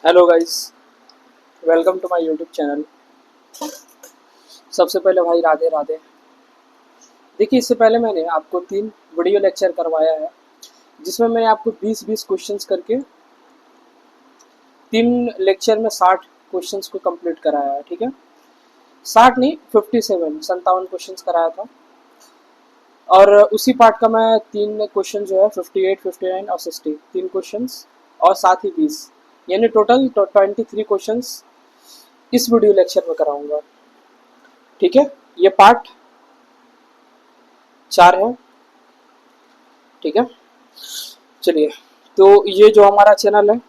Hello guys, welcome to my YouTube channel. सबसे पहले भाई राधे राधे। देखिए, इससे पहले मैंने आपको 3 वीडियो लेक्चर करवाया है, जिसमें मैंने आपको 20-20 क्वेश्चंस करके 3 लेक्चर में 60 क्वेश्चंस को कंप्लीट कराया है। ठीक है, 60 नहीं, 57 क्वेश्चंस कराया था। और उसी पार्ट का मैं 3 क्वेश्चन जो है 58, 59 और 60, 3 क्वेश्चंस और साथ ही 20, यानी टोटल 23 क्वेश्चंस इस वीडियो लेक्चर में कराऊंगा। ठीक है, ये पार्ट 4 है। ठीक है, चलिए। तो ये जो हमारा चैनल है,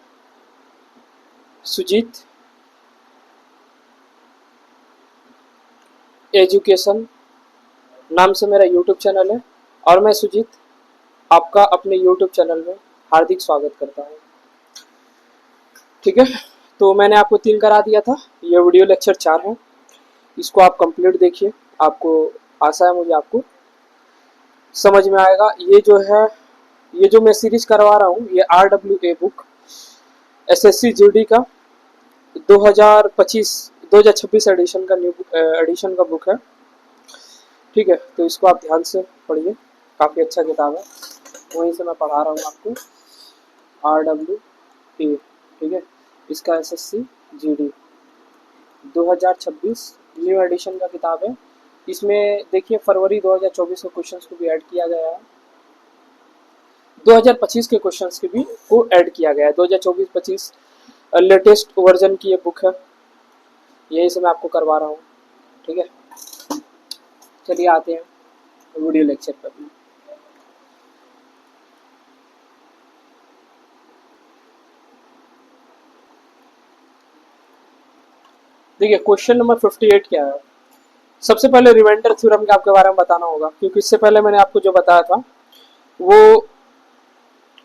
सुजीत एजुकेशन नाम से मेरा यूट्यूब चैनल है, और मैं सुजीत आपका अपने यूट्यूब चैनल में हार्दिक स्वागत करता हूँ। ठीक है, तो मैंने आपको 3 करा दिया था, ये वीडियो लेक्चर 4 है। इसको आप कंप्लीट देखिए, आपको आशा है मुझे आपको समझ में आएगा। ये जो है, ये जो मैं सीरीज करवा रहा हूँ, ये RWA बुक SSC GD का 2025 2026 एडिशन का न्यू एडिशन का बुक है। ठीक है, तो इसको आप ध्यान से पढ़िए, काफ़ी अच्छा किताब है। वहीं से मैं पढ़ा रहा हूँ आपको RWA। ठीक है, इसका SSC GD 2026 न्यू एडिशन का किताब है। इसमें देखिए, फरवरी 2024 के क्वेश्चंस को भी ऐड किया गया है, 2025 के क्वेश्चंस के भी को ऐड किया गया है। 2024-25 लेटेस्ट वर्जन की ये बुक है, यही से मैं आपको करवा रहा हूँ। ठीक है, चलिए आते हैं वीडियो लेक्चर पर। देखिए, क्वेश्चन नंबर 58 क्या है। सबसे पहले रिमाइंडर थ्योरम के आपके बारे में बताना होगा, क्योंकि इससे पहले मैंने आपको जो बताया था वो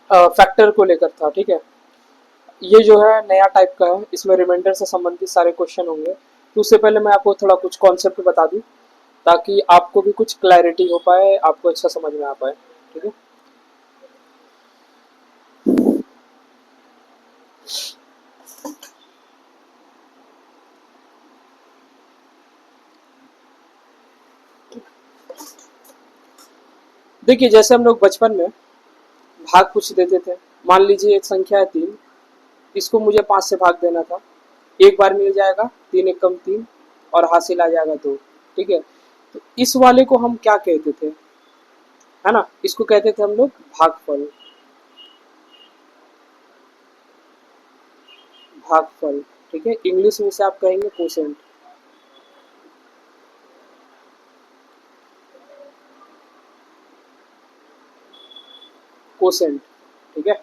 फैक्टर को लेकर था। ठीक है, ये जो है नया टाइप का है, इसमें रिमाइंडर से संबंधित सारे क्वेश्चन होंगे। तो उससे पहले मैं आपको थोड़ा कुछ कॉन्सेप्ट बता दूं, ताकि आपको भी कुछ क्लैरिटी हो पाए, आपको अच्छा समझ में आ पाए। ठीक है, देखिए, जैसे हम लोग बचपन में भाग पूछ देते थे। मान लीजिए एक संख्या है 3, इसको मुझे 5 से भाग देना था। एक बार मिल जाएगा, 3 एक कम 3, और हासिल आ जाएगा 2। ठीक है, तो इस वाले को हम क्या कहते थे, है ना, इसको कहते थे हम लोग भागफल। भागफल, ठीक है, इंग्लिश में से आप कहेंगे कोसेंट। कोसेंट, ठीक है,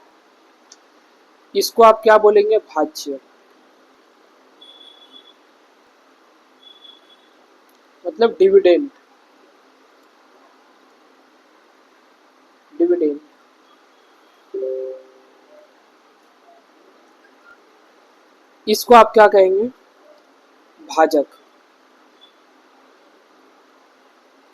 इसको आप क्या बोलेंगे, भाज्य, मतलब डिविडेंड। डिविडेंड, इसको आप क्या कहेंगे, भाजक,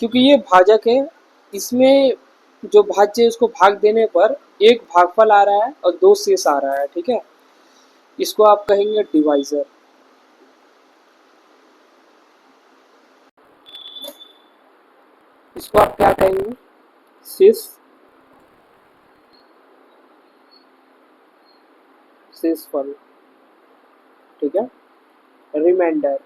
क्योंकि ये भाजक है। इसमें जो भाज्य है, उसको भाग देने पर एक भागफल आ रहा है और 2 शेष आ रहा है। ठीक है, इसको आप कहेंगे डिवाइजर। इसको आप क्या कहेंगे, शेष, शेषफल। ठीक है, रिमाइंडर।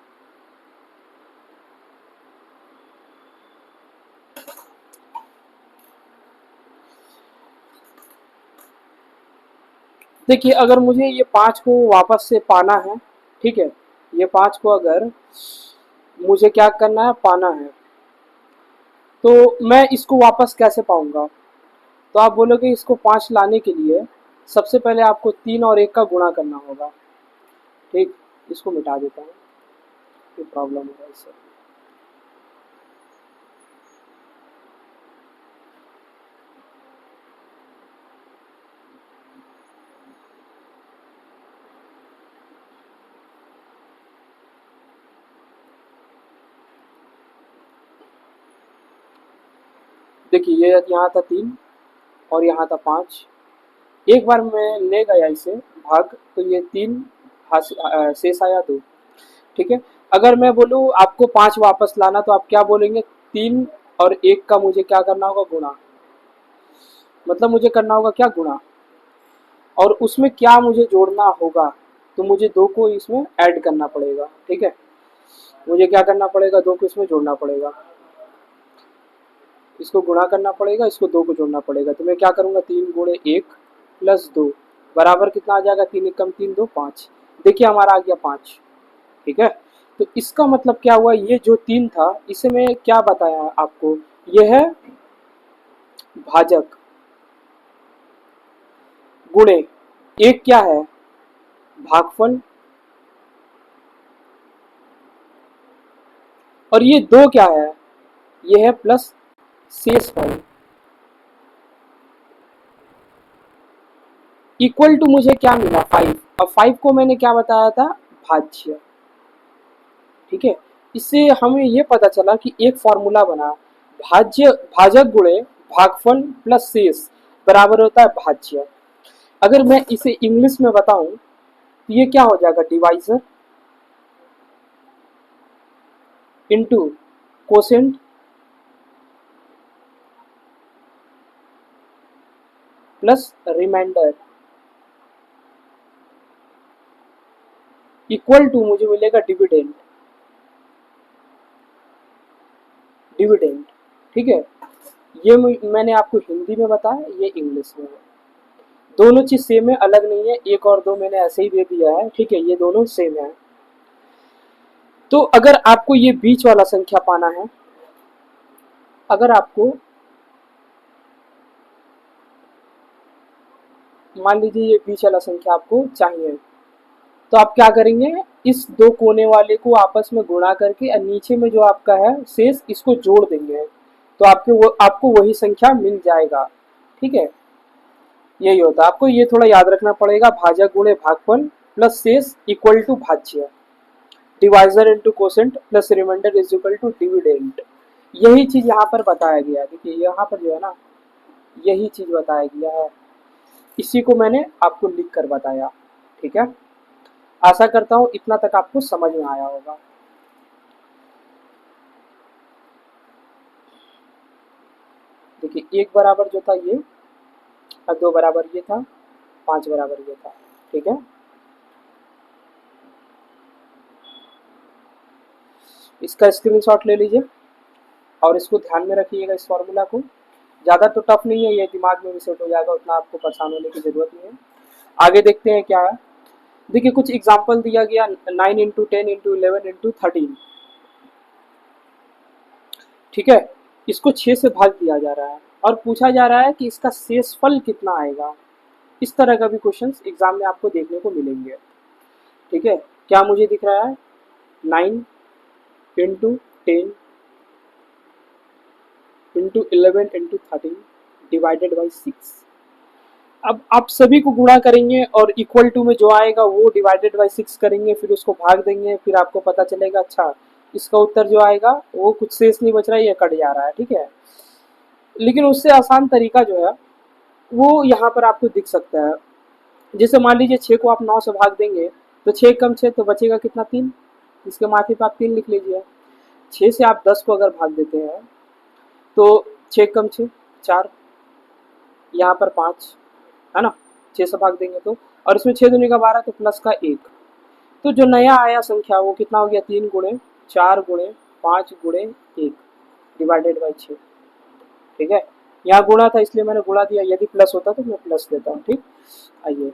देखिए, अगर मुझे ये 5 को वापस से पाना है, ठीक है, ये 5 को अगर मुझे क्या करना है, पाना है, तो मैं इसको वापस कैसे पाऊंगा। तो आप बोलोगे इसको 5 लाने के लिए सबसे पहले आपको 3 और 1 का गुणा करना होगा। ठीक, इसको मिटा देता हूँ, कोई प्रॉब्लम हो रहा है इससे। देखिए, ये यहाँ था 3 और यहाँ था 5। एक बार मैं ले गया इसे भाग, तो ये 3 शेष आया 2। ठीक है, अगर मैं बोलूँ आपको 5 वापस लाना तो आप क्या बोलेंगे? 3 और 1 का मुझे क्या करना होगा? गुणा। मतलब मुझे करना होगा क्या? गुणा। और उसमें क्या मुझे जोड़ना होगा? तो मुझे 2 को इसमें ऐड करना पड़ेगा। ठीक है, मुझे क्या करना पड़ेगा? 2 को इसमें जोड़ना पड़ेगा, इसको गुणा करना पड़ेगा, इसको 2 को जोड़ना पड़ेगा। तो मैं क्या करूंगा? 3 गुणे 1 प्लस 2 बराबर कितना आ जाएगा? 3 एकम 3 2 5। देखिए हमारा आ गया 5। ठीक है, तो इसका मतलब क्या हुआ? ये जो 3 था इसे मैं क्या बताया आपको? ये है भाजक, गुणे 1 क्या है? भागफल, और ये 2 क्या है? ये है प्लस शेषफल। इक्वल टू मुझे क्या मिला? 5। अब 5 को मैंने क्या बताया था? भाज्य। ठीक है, इससे हमें ये पता चला कि एक फॉर्मूला बना, भाज्य भाजक गुणे भागफल प्लस शेष बराबर होता है भाज्य। अगर मैं इसे इंग्लिश में बताऊं तो ये क्या हो जाएगा? Divisor into quotient plus remainder equal to मुझे मिलेगा डिविडेंड। डिविडेंड, ठीक है, ये मैंने आपको हिंदी में बताया, ये इंग्लिश में है। दोनों चीज सेम है, अलग नहीं है। 1 और 2 मैंने ऐसे ही दे दिया है। ठीक है, ये दोनों सेम है। तो अगर आपको ये बीच वाला संख्या पाना है, अगर आपको मान लीजिए ये बीच वाला संख्या आपको चाहिए, तो आप क्या करेंगे? इस 2 कोने वाले को आपस में गुणा करके और नीचे में जो आपका है शेष, इसको जोड़ देंगे, तो आपको वही संख्या मिल जाएगा। ठीक है, यही होता है। आपको ये थोड़ा याद रखना पड़ेगा, भाजक गुणे भागफल प्लस शेष इक्वल टू भाज्य, divisor into quotient plus remainder is equal to dividend. यही चीज यहाँ पर बताया गया है। देखिए यहाँ पर जो है ना, यही चीज बताया गया है, इसी को मैंने आपको लिख कर बताया। ठीक है, आशा करता हूँ इतना तक आपको समझ में आया होगा। देखिए 1 बराबर जो था ये, और 2 बराबर ये था, 5 बराबर ये था। ठीक है, इसका स्क्रीनशॉट ले लीजिए और इसको ध्यान में रखिएगा, इस फॉर्मूला को। ज़्यादा तो टफ नहीं है, ये दिमाग में भी सेट हो जाएगा, उतना आपको परेशान होने की ज़रूरत नहीं है। आगे देखते हैं क्या है। देखिए कुछ एग्जाम्पल दिया गया, 9 इंटू 10 इंटू 11 इंटू 13। ठीक है, इसको 6 से भाग दिया जा रहा है और पूछा जा रहा है कि इसका शेषफल कितना आएगा। इस तरह का भी क्वेश्चन एग्जाम में आपको देखने को मिलेंगे। ठीक है, क्या मुझे दिख रहा है? 9 into 10 into 11 into 13 divided by 6। अब आप सभी को गुणा करेंगे और इक्वल टू में जो आएगा वो डिवाइडेड बाई 6 करेंगे, फिर उसको भाग देंगे, फिर आपको पता चलेगा अच्छा इसका उत्तर जो आएगा वो कुछ शेष नहीं बच रहा है, ये कट जा रहा है। ठीक है, लेकिन उससे आसान तरीका जो है वो यहाँ पर आपको दिख सकता है। जैसे मान लीजिए 6 को आप 9 से भाग देंगे तो 6 कम 6 तो बचेगा कितना? 3। इसके माथे पे आप 3 लिख लीजिए। 6 से आप 10 को अगर भाग देते हैं तो 6 कम 6 4, यहाँ पर 5 है ना, 6 से भाग देंगे तो, और इसमें 6 दूनी का 12 तो प्लस का 1। तो जो नया आया संख्या वो कितना हो गया? 3 गुणे 4 गुणे 5 गुणे 1 डिवाइडेड बाई 6। ठीक है, यहाँ गुणा था इसलिए मैंने गुणा दिया, यदि प्लस होता तो मैं प्लस देता हूँ। ठीक, आइए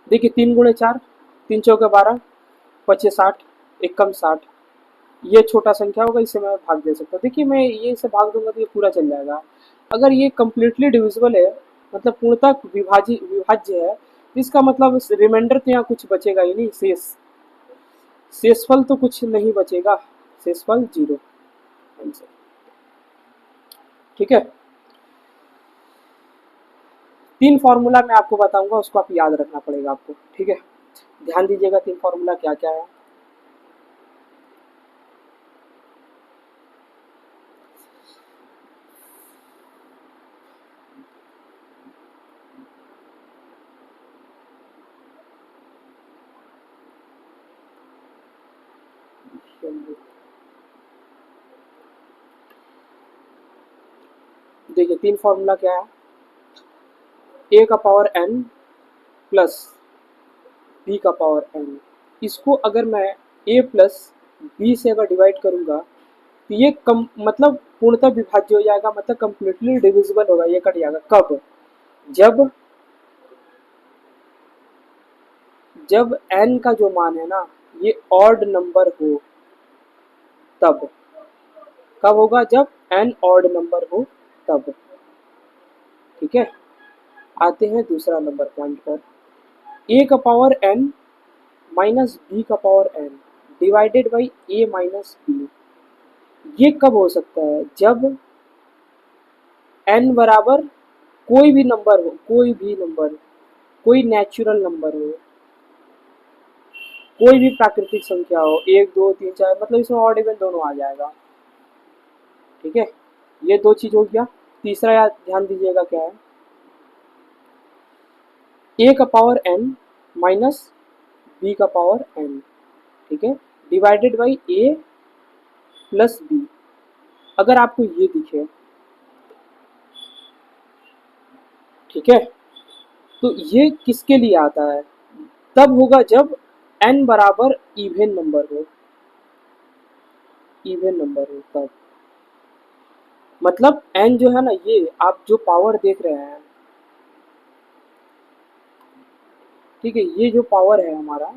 देखिए 3 गुणे 4, 3 चौके 12, 25 60, एक कम 60। ये छोटा संख्या होगा, इसे मैं भाग दे सकता हूँ। देखिए मैं ये इसे भाग दूंगा तो ये पूरा चल जाएगा। अगर ये कम्प्लीटली डिविजिबल है, मतलब पूर्णतः विभाज्य है, तो इसका मतलब रिमाइंडर तो यहाँ कुछ बचेगा ही नहीं, शेषफल तो कुछ नहीं बचेगा, शेषफल 0 आंसर। ठीक है, 3 फॉर्मूला मैं आपको बताऊंगा, उसको आप याद रखना पड़ेगा आपको। ठीक है, ध्यान दीजिएगा 3 फॉर्मूला क्या क्या है। देखिए तीन फॉर्मूला क्या है, ए का पावर n प्लस बी का पावर n। इसको अगर मैं a प्लस बी से अगर डिवाइड करूंगा तो ये कम मतलब पूर्णतः विभाज्य हो जाएगा, मतलब कंप्लीटली डिविजिबल होगा, ये कट जाएगा। कब? जब जब n का जो मान है ना ये ऑड नंबर हो, तब। कब होगा? जब n ऑड नंबर हो तब। ठीक है, आते हैं दूसरा नंबर पॉइंट पर। a का पावर n माइनस बी का power n divided by a minus B. ये कब हो सकता है? जब n बराबर कोई भी नंबर हो, कोई भी नंबर, कोई नेचुरल नंबर हो, कोई भी प्राकृतिक संख्या हो, 1 2 3 4, मतलब इसमें ऑड इवन दोनों आ जाएगा। ठीक है, ये दो चीज हो गया। तीसरा याद ध्यान दीजिएगा क्या है, a का पावर n माइनस बी का पावर n। ठीक है, divided by a plus B. अगर आपको ये दिखे, ठीक है, तो ये किसके लिए आता है? तब होगा जब n बराबर इवन नंबर हो, इवन नंबर हो तब। मतलब n जो है ना, ये आप जो पावर देख रहे हैं, ठीक है, ये जो पावर है हमारा,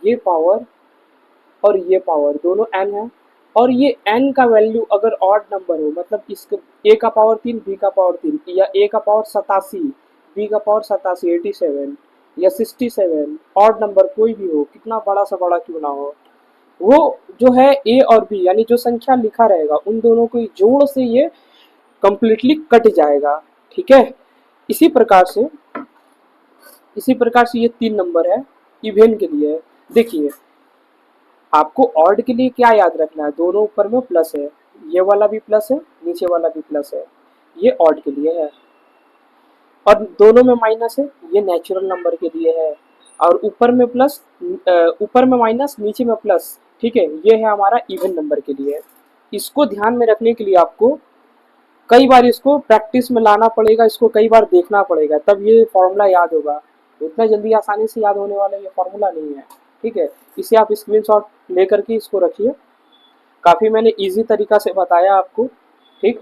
ये पावर और ये पावर दोनों n है। और ये n का वैल्यू अगर ऑड नंबर हो, मतलब इसके a का पावर 3 b का पावर 3, या a का पावर 87 b का पावर 87 87 या 67, ऑड नंबर कोई भी हो, कितना बड़ा सा बड़ा क्यों ना हो, वो जो है a और b यानी जो संख्या लिखा रहेगा उन दोनों को जोड़ से ये कंप्लीटली कट जाएगा। ठीक है, इसी प्रकार से इसी प्रकार से ये तीन नंबर है इवन के लिए। देखिए आपको ऑड के लिए क्या याद रखना है, दोनों ऊपर में प्लस है, ये वाला भी प्लस है, नीचे वाला भी प्लस है, ये ऑड के लिए है। और दोनों में माइनस है, ये नेचुरल नंबर के लिए है। और ऊपर में प्लस, ऊपर में माइनस, नीचे में प्लस। ठीक है, ये है हमारा इवन नंबर के लिए। इसको ध्यान में रखने के लिए आपको कई बार इसको प्रैक्टिस में लाना पड़ेगा, इसको कई बार देखना पड़ेगा, तब ये फॉर्मूला याद होगा। उतना जल्दी आसानी से याद होने वाला ये फॉर्मूला नहीं है। ठीक है, इसे आप स्क्रीनशॉट लेकर के इसको रखिए। काफ़ी मैंने इजी तरीका से बताया आपको। ठीक,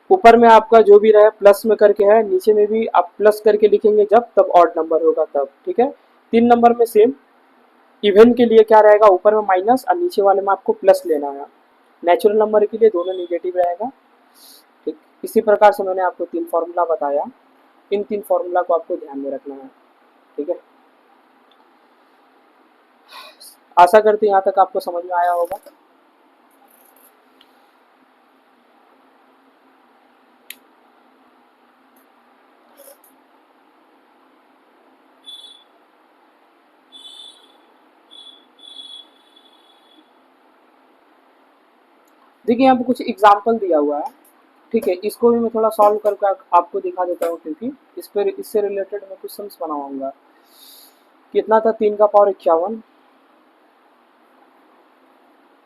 ऊपर में आपका जो भी रहे प्लस में करके है, नीचे में भी आप प्लस करके लिखेंगे जब, तब ऑड नंबर होगा तब। ठीक है, तीन नंबर में सेम। इवन के लिए क्या रहेगा, ऊपर में माइनस और नीचे वाले में आपको प्लस लेना है। नेचुरल नंबर के लिए दोनों निगेटिव रहेगा। ठीक, इसी प्रकार से मैंने आपको तीन फार्मूला बताया, इन तीन फार्मूला को आपको ध्यान में रखना है। ठीक है, आशा करते हैं यहाँ तक आपको समझ में आया होगा। देखिए यहाँ पे कुछ एग्जाम्पल दिया हुआ है। ठीक है, इसको भी मैं थोड़ा सॉल्व करके आपको दिखा देता हूँ, क्योंकि इस पर इससे रिलेटेड मैं क्वेश्चंस बनाऊंगा। कितना था 3 का पावर 51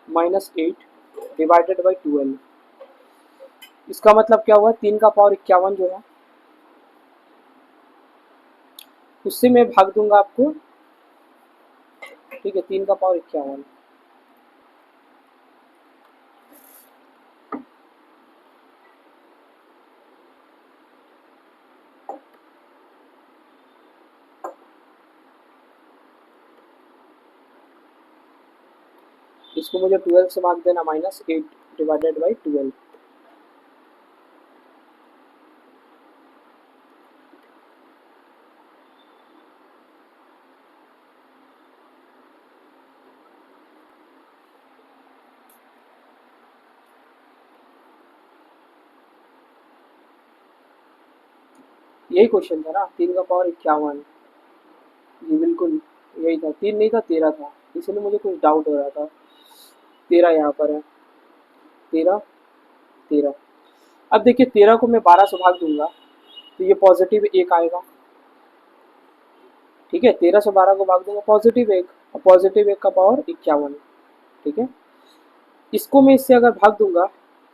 माइनस 8 डिवाइडेड बाई 12। इसका मतलब क्या हुआ, 3 का पावर 51 जो है उससे मैं भाग दूंगा आपको। ठीक है, 3 का पावर 51, इसको मुझे 12 से भाग देना, माइनस 8 डिवाइडेड बाई 12। यही क्वेश्चन था ना, 3 का पावर 51। ये बिल्कुल यही था, 3 नहीं था 13 था, इसलिए मुझे कुछ डाउट हो रहा था। 13 यहाँ पर है, 13 13। अब देखिए 13 को मैं 12 से भाग दूंगा तो ये पॉजिटिव 1 आएगा। ठीक है, 13 से 12 को भाग दूंगा पॉजिटिव 1, और पॉजिटिव 1 का पावर 51। ठीक है, इसको मैं इससे अगर भाग दूंगा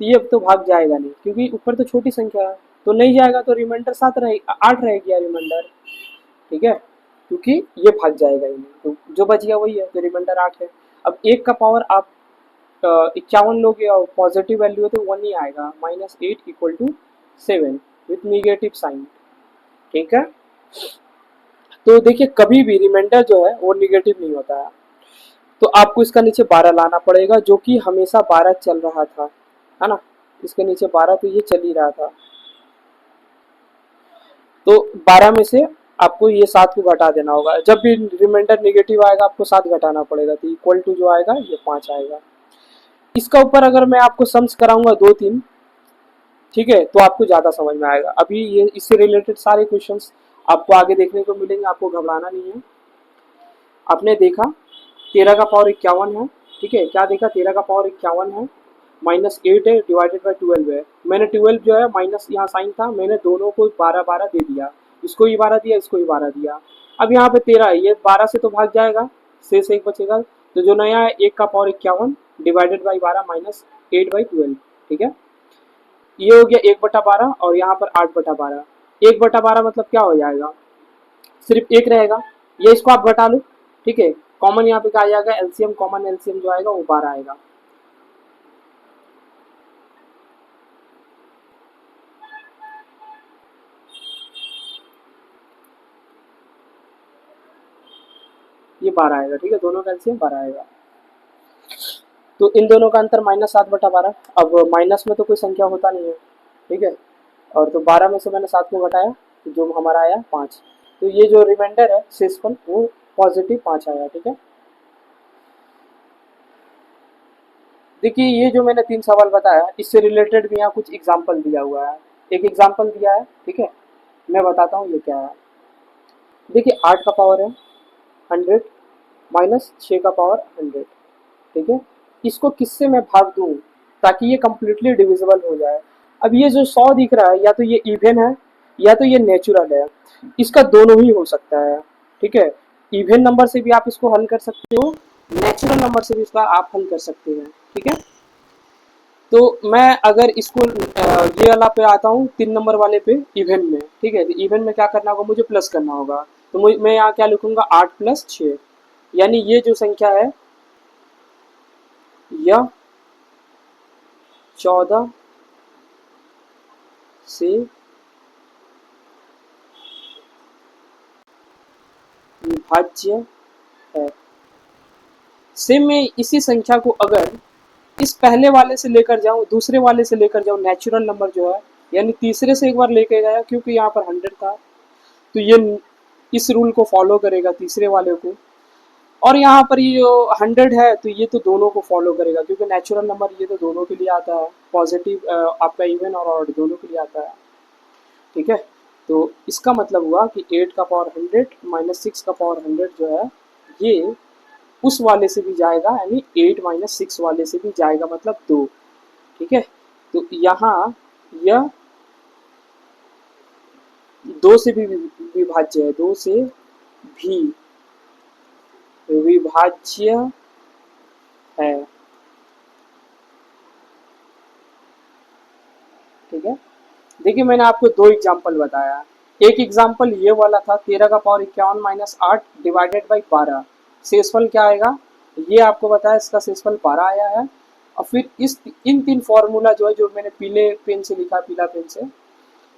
तो ये अब तो भाग जाएगा नहीं, क्योंकि ऊपर तो छोटी संख्या है, तो नहीं जाएगा, तो रिमाइंडर 7 रहेगी, 8 रहेगी यार रिमाइंडर, ठीक है, क्योंकि ये भाग जाएगा ही नहीं, तो जो बच गया वही है, तो रिमाइंडर 8 है। अब 1 का पावर आप 51 लोगे और पॉजिटिव वैल्यू है तो 1 ही आएगा, -8 equal to 7 with negative sign, ठीक है। तो देखिए कभी भी रिमाइंडर जो है वो निगेटिव नहीं होता है, तो आपको इसका नीचे 12 लाना पड़ेगा, जो कि हमेशा 12 चल रहा था, है ना, इसके नीचे 12, तो ये चल ही रहा था, तो 12 में से आपको ये 7 को घटा देना होगा, जब भी रिमाइंडर निगेटिव आएगा आपको 7 घटाना पड़ेगा, तो इक्वल टू जो आएगा ये 5 आएगा। इसका ऊपर अगर मैं आपको सम्स कराऊंगा 2-3, ठीक है, तो आपको ज़्यादा समझ में आएगा। अभी ये इससे रिलेटेड सारे क्वेश्चंस आपको आगे देखने को मिलेंगे, आपको घबराना नहीं है। आपने देखा 13 का पावर 51 है, ठीक है, क्या देखा, 13 का पावर 51 है, -8 है, डिवाइडेड बाई 12 है, मैंने 12 जो है माइनस यहाँ साइन था, मैंने दोनों को 12-12 दे दिया, इसको ही 12 दिया, इसको ही 12 दिया। अब यहाँ पे 13 है, ये 12 से तो भाग जाएगा, शेष 1 बचेगा, तो जो नया है 1 का पावर 51 डिवाइडेड बाई 12 -8/12, ठीक है, ये हो गया 1/12, और यहाँ पर 8/12, 1/12 मतलब क्या हो जाएगा, सिर्फ 1 रहेगा, ये इसको आप घटा लो, ठीक है, कॉमन यहाँ पे क्या आ जाएगा, एलसीएम, कॉमन एलसीएम जो आएगा वो 12 आएगा। ये 12 आएगा, ठीक है, दोनों का एलसीएम 12 आएगा, तो इन दोनों का अंतर -7/12। अब माइनस में तो कोई संख्या होता नहीं है, ठीक है, और तो 12 में से मैंने 7 को घटाया, तो जो हमारा आया 5, तो ये जो रिमाइंडर है शेषफल वो पॉजिटिव 5 आया, ठीक है। देखिए ये जो मैंने 3 सवाल बताया, इससे रिलेटेड भी यहाँ कुछ एग्जाम्पल दिया हुआ है, एक एग्जाम्पल दिया है, ठीक है, मैं बताता हूँ ये क्या है। देखिए 8 का पावर है 100 माइनस 6 का पावर 100, ठीक है, इसको किससे मैं भाग दूं ताकि ये कम्प्लीटली डिविजिबल हो जाए। अब ये जो 100 दिख रहा है, या तो ये इवन है या तो ये नेचुरल है, इसका दोनों ही हो सकता है, ठीक है, इवन नंबर से भी आप इसको हल कर सकते हो, नेचुरल नंबर से भी इसका आप हल कर सकते हैं, ठीक है। तो मैं अगर इसको ये वाला पे आता हूँ 3 नंबर वाले पे इवन में, ठीक है, तो इवन में क्या करना होगा, मुझे प्लस करना होगा, तो मैं यहाँ क्या लिखूंगा 8 + 6, यानी ये जो संख्या है यह 14 से विभाज्य है। सेम में इसी संख्या को अगर इस पहले वाले से लेकर जाऊं, दूसरे वाले से लेकर जाऊं, नेचुरल नंबर जो है, यानी तीसरे से एक बार लेके गया, क्योंकि यहाँ पर 100 था, तो ये इस रूल को फॉलो करेगा तीसरे वाले को, और यहाँ पर ये 100 है तो ये तो दोनों को फॉलो करेगा, क्योंकि नेचुरल नंबर ये तो दोनों के लिए आता है, पॉजिटिव आपका इवन और ऑड दोनों के लिए आता है, ठीक है। तो इसका मतलब हुआ कि 8 का पावर 100 माइनस 6 का पावर 100 जो है ये उस वाले से भी जाएगा, यानी 8 - 6 वाले से भी जाएगा, मतलब 2, ठीक है। तो यहाँ यह 2 से भी विभाज्य है, 2 से भी विभाज्य है, ठीक है। देखिए मैंने आपको 2 एग्जाम्पल बताया, एक एग्जाम्पल ये वाला था 13 का पावर 51 माइनस 8 डिवाइडेड बाई 12, शेषफल क्या आएगा, ये आपको बताया, इसका शेषफल 12 आया है। और फिर इन 3 फॉर्मूला जो है, जो मैंने पीले पेन से लिखा, पीला पेन से,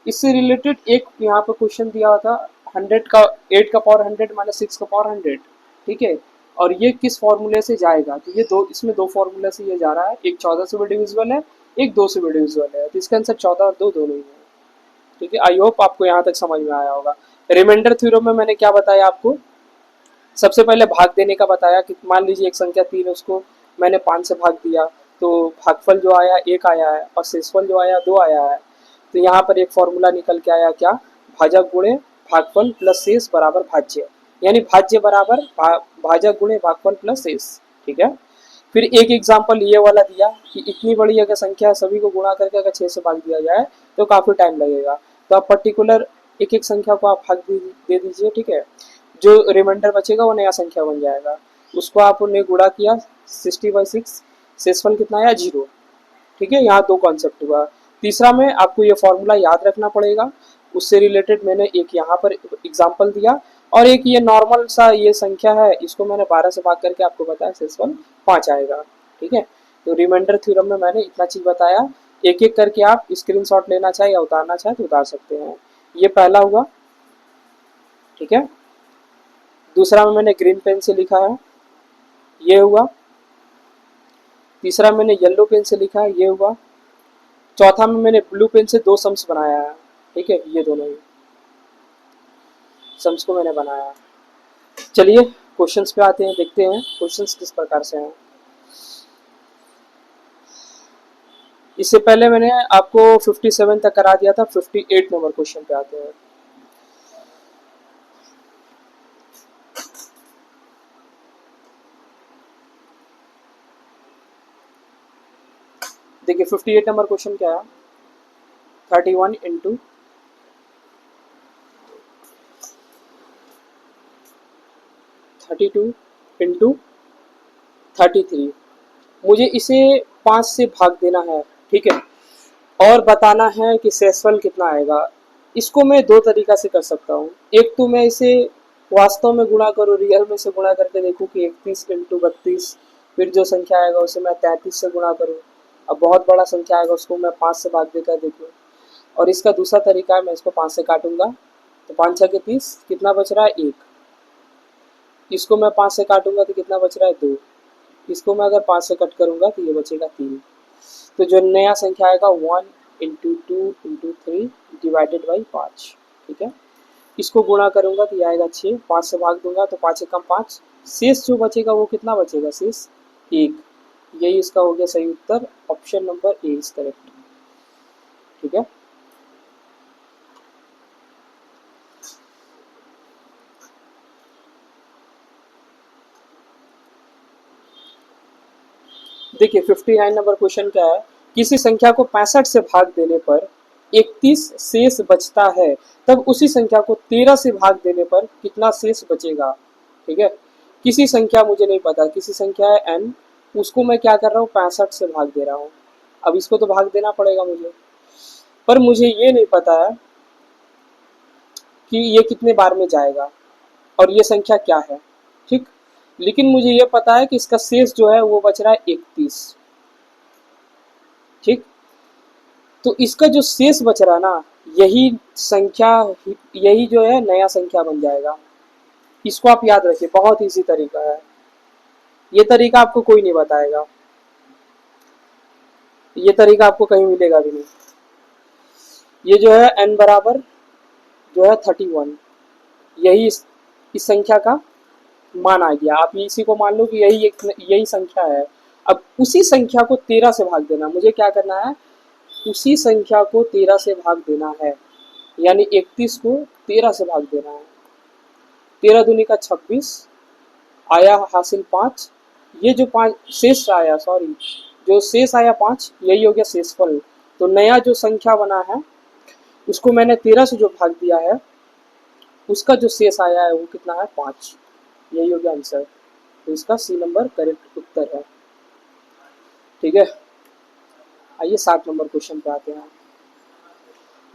इससे रिलेटेड एक यहाँ पर क्वेश्चन दिया हुआ था 100 का 8 का पावर 100 माइनस 6 का पावर 100, ठीक है, और ये किस फॉर्मूले से जाएगा, तो ये दो, इसमें 2 फॉर्मूले से ये जा रहा है, एक 14 से भी डिविजिबल है, एक 2 से भी डिविजिबल है, तो इसका आंसर 14 और 2 दोनों ही है, ठीक है। आई होप आपको यहाँ तक समझ में आया होगा। रिमाइंडर थ्योरम में मैंने क्या बताया आपको, सबसे पहले भाग देने का बताया कि मान लीजिए एक संख्या 3 है, उसको मैंने 5 से भाग दिया, तो भागफल जो आया 1 आया है और शेषफल जो आया 2 आया है, तो यहाँ पर एक फॉर्मूला निकल के आया, क्या, भाजक गुणे भागफल प्लस शेष बराबर भाज्य, यानी भाज्य बराबर भाजक गुणे भागफल प्लस शेष, ठीक है। फिर एक एग्जाम्पल ये वाला दिया कि इतनी बड़ी अगर संख्या है, सभी को गुणा करके अगर 6 से भाग दिया जाए तो काफ़ी टाइम लगेगा, तो आप पर्टिकुलर एक एक संख्या को आप भाग दे दीजिए, ठीक है, जो रिमाइंडर बचेगा वो नया संख्या बन जाएगा, उसको आपने गुणा किया 60/6, शेषफल कितना आया 0, ठीक है, यहाँ दो कॉन्सेप्ट हुआ। तीसरा में आपको ये फॉर्मूला याद रखना पड़ेगा, उससे रिलेटेड मैंने एक यहाँ पर एग्जाम्पल दिया, और एक ये नॉर्मल सा ये संख्या है, इसको मैंने 12 से भाग करके आपको बताया शेषफल 5 आएगा। ठीक है, तो रिमाइंडर थ्योरम में मैंने इतना चीज बताया। एक एक करके आप स्क्रीनशॉट लेना चाहे या उतारना चाहे तो उतार सकते हैं। ये पहला हुआ। ठीक है, दूसरा में मैंने ग्रीन पेन से लिखा है, ये हुआ। तीसरा मैंने येलो पेन से लिखा है, ये हुआ। चौथा में मैंने ब्लू पेन से दो सम्स बनाया है। ठीक है, ये दोनों ही सम्स को मैंने बनाया है। चलिए क्वेश्चंस पे आते हैं, देखते हैं क्वेश्चंस किस प्रकार से हैं। इससे पहले मैंने आपको 57 तक करा दिया था, 58 नंबर क्वेश्चन पे आते हैं। देखिए 58 नंबर क्वेश्चन क्या है, 31 इंटू 32 इंटू 33। मुझे इसे 5 से भाग देना है। ठीक है, और बताना है कि शेषफल कितना आएगा। इसको मैं दो तरीका से कर सकता हूँ। एक तो मैं इसे वास्तव में गुणा करूँ, रियल में से गुणा करके देखूँ कि 31 इंटू 32, फिर जो संख्या आएगा उसे मैं 33 से गुणा करूँ। अब बहुत बड़ा संख्या आएगा उसको मैं 5 से भाग देकर देखूँ। और इसका दूसरा तरीका है, मैं इसको 5 से काटूंगा तो 5 6 के 30, कितना बच रहा है 1। इसको मैं 5 से काटूंगा तो कितना बच रहा है 2। इसको मैं अगर 5 से कट करूंगा तो ये बचेगा 3। तो जो नया संख्या आएगा 1 इंटू 2 इंटू 3 डिवाइडेड बाई 5। ठीक है, इसको गुणा करूंगा तो ये आएगा 6। 5 से भाग दूंगा तो 5 एकम 5, शेष जो बचेगा वो कितना बचेगा, शेष 1। यही इसका हो गया सही उत्तर, option number A is correct. ठीक है, देखिए 59 नंबर क्वेश्चन क्या है, किसी संख्या को 65 से भाग देने पर 31 शेष बचता है, तब उसी संख्या को 13 से भाग देने पर कितना शेष बचेगा। ठीक है, किसी संख्या मुझे नहीं पता, किसी संख्या है n, उसको मैं क्या कर रहा हूँ 65 से भाग दे रहा हूँ। अब इसको तो भाग देना पड़ेगा मुझे, पर मुझे ये नहीं पता है कि ये कितने बार में जाएगा और ये संख्या क्या है। ठीक, लेकिन मुझे ये पता है कि इसका शेष जो है वो बच रहा है 31। ठीक, तो इसका जो शेष बच रहा है ना, यही संख्या, यही जो है नया संख्या बन जाएगा। इसको आप याद रखिए, बहुत इजी तरीका है। ये तरीका आपको कोई नहीं बताएगा, ये तरीका आपको कहीं मिलेगा भी नहीं। ये जो है n बराबर जो है 31, यही इस संख्या का मान आ गया। आप इसी को मान लो कि यही संख्या है। अब उसी संख्या को 13 से भाग देना, मुझे क्या करना है, उसी संख्या को 13 से भाग देना है, यानी 31 को 13 से भाग देना है। 13 दूनी का 26 आया, हासिल 5। ये जो 5 शेष आया, सॉरी जो शेष आया 5, यही हो गया शेषफल। तो नया जो संख्या बना है उसको मैंने 13 से जो भाग दिया है, उसका जो शेष आया है वो कितना है 5। यही हो गया आंसर। तो इसका सी नंबर करेक्ट उत्तर है। ठीक है, आइए 60 नंबर क्वेश्चन पे आते हैं।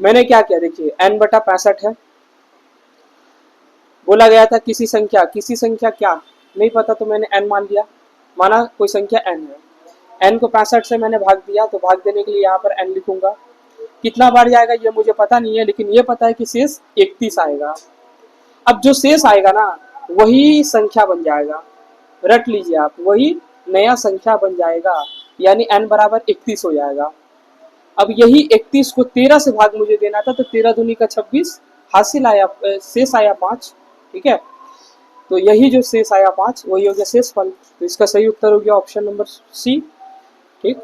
मैंने क्या किया, देखिए n बटा 65 है, बोला गया था किसी संख्या क्या नहीं पता, तो मैंने n मान लिया, माना कोई संख्या n है। n को 65 से मैंने भाग दिया, तो भाग देने के लिए यहाँ पर n लिखूंगा। कितना बार जाएगा ये मुझे पता नहीं है, लेकिन ये पता है कि शेष 31 आएगा। अब जो शेष आएगा ना वही संख्या बन जाएगा, रट लीजिए आप, वही नया संख्या बन जाएगा, यानी n बराबर 31 हो जाएगा। अब यही 31 को 13 से भाग मुझे देना था, तो 13 दूनी का 26, हासिल आया, शेष आया 5। ठीक है, तो यही जो शेष आया 5 वही हो गया शेषफल। तो इसका सही उत्तर हो गया ऑप्शन नंबर सी। ठीक,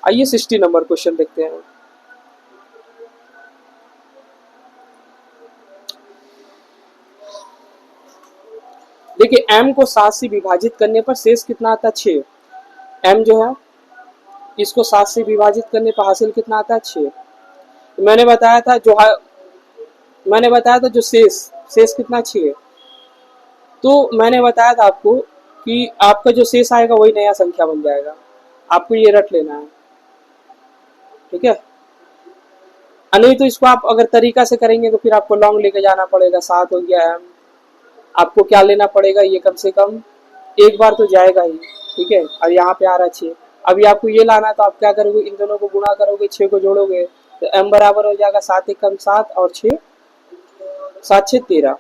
आइए 60 नंबर क्वेश्चन देखते हैं। देखिए m को 7 से विभाजित करने पर शेष कितना आता है 6। m जो है इसको 7 से विभाजित करने पर हासिल कितना आता है 6। तो मैंने बताया था जो शेष कितना 6 है। तो मैंने बताया था आपको कि आपका जो शेष आएगा वही नया संख्या बन जाएगा, आपको ये रट लेना है। ठीक है। नहीं तो इसको आप अगर तरीका से करेंगे तो फिर आपको लॉन्ग लेके जाना पड़ेगा। 7 हो गया m, आपको क्या लेना पड़ेगा, ये कम से कम एक बार तो जाएगा ही। ठीक है, अब यहाँ पे आ रहा 6, अभी आपको ये लाना है तो आप क्या करोगे, इन दोनों को गुणा करोगे, 6 को जोड़ोगे तो m बराबर हो जाएगा 7 एकम 7 और 6 7 6 13,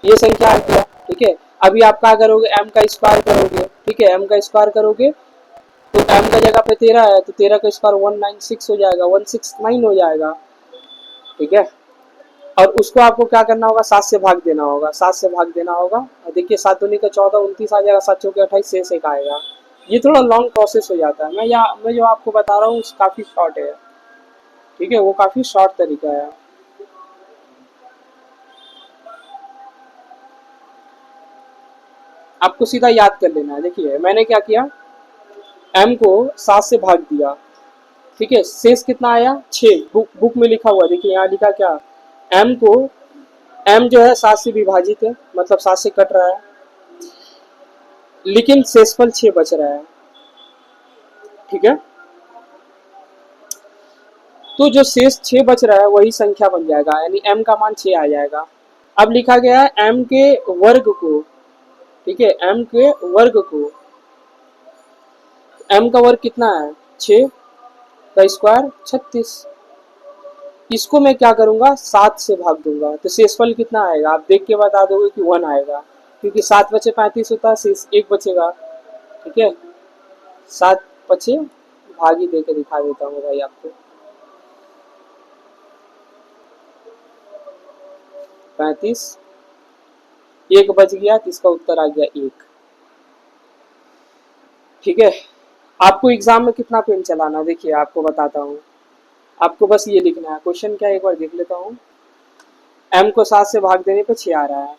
ये संख्या आ गया। ठीक है, अभी आप क्या करोगे, m का स्क्वायर करोगे। ठीक है, m का स्क्वायर करोगे तो m का जगह पे 13 है तो 13 का स्क्वायर 196 हो जाएगा, 169 हो जाएगा। ठीक है, और उसको आपको क्या करना होगा, 7 से भाग देना होगा, 7 से भाग देना होगा। और देखिए 7 दूनी का 14, 29 आ जाएगा, 7 चौके 28, शेष एक आएगा। ये थोड़ा लॉन्ग प्रोसेस हो जाता है, मैं जो आपको बता रहा हूँ काफी शॉर्ट है। ठीक है, वो काफी शॉर्ट तरीका है। आपको सीधा याद कर लेना है। देखिए मैंने क्या किया, m को 7 से भाग दिया। ठीक है, शेष कितना आया 6, बुक में लिखा हुआ, देखिए यहाँ लिखा क्या, m को, m जो है 7 से विभाजित है, मतलब 7 से कट रहा है, लेकिन शेषफल 6 बच रहा है। ठीक है, तो जो शेष 6 बच रहा है वही संख्या बन जाएगा, यानी m का मान 6 आ जाएगा। अब लिखा गया है m के वर्ग को। ठीक है, m के वर्ग को, m का वर्ग कितना है 6 का स्क्वायर 36, इसको मैं क्या करूंगा 7 से भाग दूंगा तो शेषफल कितना आएगा, आप देख के बता दोगे कि 1 आएगा, क्योंकि 7 बचे 35 होता है, शेष 1 बचेगा। ठीक है, 7 बचे, भागी दे के दिखा देता हूँ भाई आपको, 35, 1 बच गया तो इसका उत्तर आ गया 1। ठीक है, आपको एग्जाम में कितना पेन चलाना, देखिए आपको बताता हूँ, आपको बस ये लिखना है। क्वेश्चन क्या है एक बार देख लेता हूँ। m को 7 से भाग देने पे 6 आ रहा है,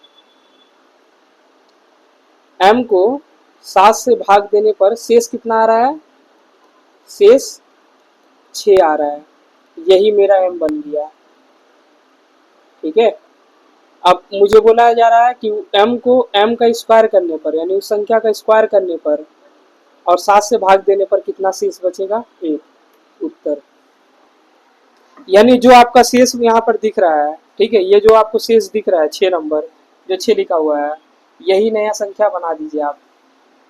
m को 7 से भाग देने पर शेष कितना आ रहा है, शेष 6 आ रहा है, यही मेरा m बन गया। ठीक है, अब मुझे बोला जा रहा है कि m को m का स्क्वायर करने पर, यानी उस संख्या का स्क्वायर करने पर और 7 से भाग देने पर कितना शेष बचेगा, 1 उत्तर। यानी जो आपका शेष यहाँ पर दिख रहा है, ठीक है, ये जो आपको शेष दिख रहा है 6 नंबर, जो 6 लिखा हुआ है, यही नया संख्या बना दीजिए आप।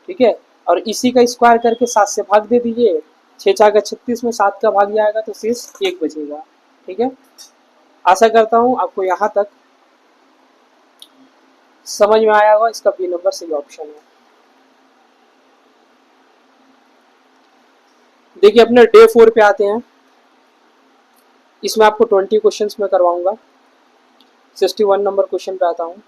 ठीक है, और इसी का स्क्वायर करके 7 से भाग दे दीजिए, 6 4 का 36 में 7 का भाग जाएगा तो शेष 1 बचेगा। ठीक है, आशा करता हूँ आपको यहाँ तक समझ में आया होगा। इसका बी नंबर सही ऑप्शन है। देखिए अपने डे 4 पे आते हैं, इसमें आपको 20 क्वेश्चंस में करवाऊंगा। 61 नंबर क्वेश्चन पे आता हूँ।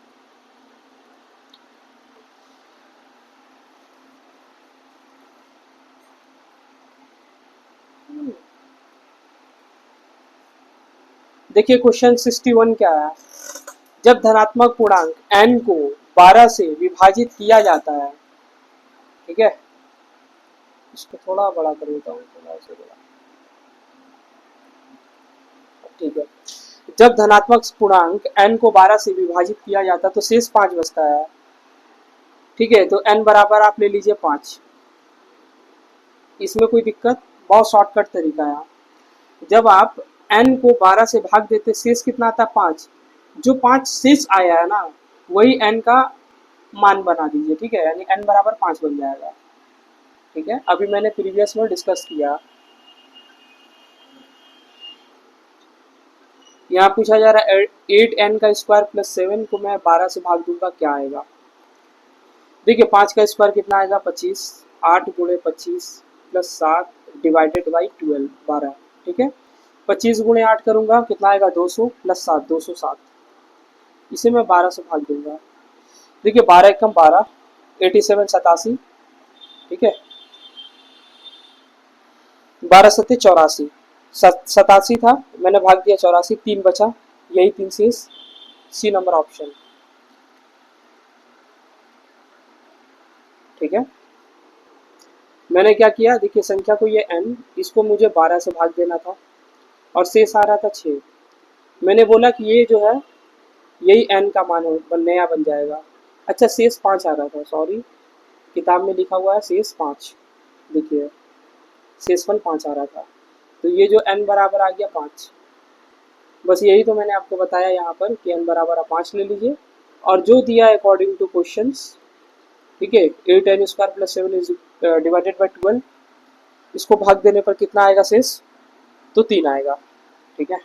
देखिए क्वेश्चन 61 क्या है, जब धनात्मक पूर्णांक n को 12 से विभाजित किया जाता है। ठीक है, इसको थोड़ा बड़ा कर देता हूँ, थोड़ा ऐसे बड़ा। ठीक है, जब धनात्मक पूर्णांक n को 12 से विभाजित किया जाता है तो शेष 5 बचता है। ठीक है, तो n बराबर आप ले लीजिए 5, इसमें कोई दिक्कत, बहुत शॉर्टकट तरीका है। जब आप n को 12 से भाग देते शेष कितना आता है 5, जो 5 शेष आया है ना वही n का मान बना दीजिए। ठीक है, यानी n बराबर 5 बन जाएगा। ठीक है, अभी मैंने प्रीवियस में डिस्कस किया। यहाँ पूछा जा रहा है 8n का स्क्वायर प्लस 7 को मैं 12 से भाग दूंगा, क्या आएगा। देखिए 5 का स्क्वायर कितना आएगा 25, 8 गुणे 25 प्लस 7 डिवाइडेड बाई 12 12। ठीक है, 25 गुणे 8 करूंगा कितना आएगा 200 प्लस 7 207, इसे मैं 12 से भाग दूंगा। देखिए 12 एकम 12, 87 87। ठीक है, 12 सत्ते 84, 87 था, मैंने भाग दिया 84, 3 बचा, यही 3 शेष, सी नंबर ऑप्शन। ठीक है, मैंने क्या किया, देखिए संख्या को ये n, इसको मुझे 12 से भाग देना था और शेष आ रहा था 6। मैंने बोला कि ये जो है यही n का मान नया बन जाएगा। अच्छा शेष 5 आ रहा था, सॉरी किताब में लिखा हुआ है शेष 5, देखिए शेषफल 5 आ रहा था। तो ये जो n बराबर आ गया 5। बस यही तो मैंने आपको बताया यहाँ पर कि n बराबर आप 5 ले लीजिए, और जो दिया है अकॉर्डिंग टू क्वेश्चंस, ठीक है, 8n² + 7 इज डिवाइडेड बाई 12, इसको भाग देने पर कितना आएगा शेष, तो 3 आएगा। ठीक है,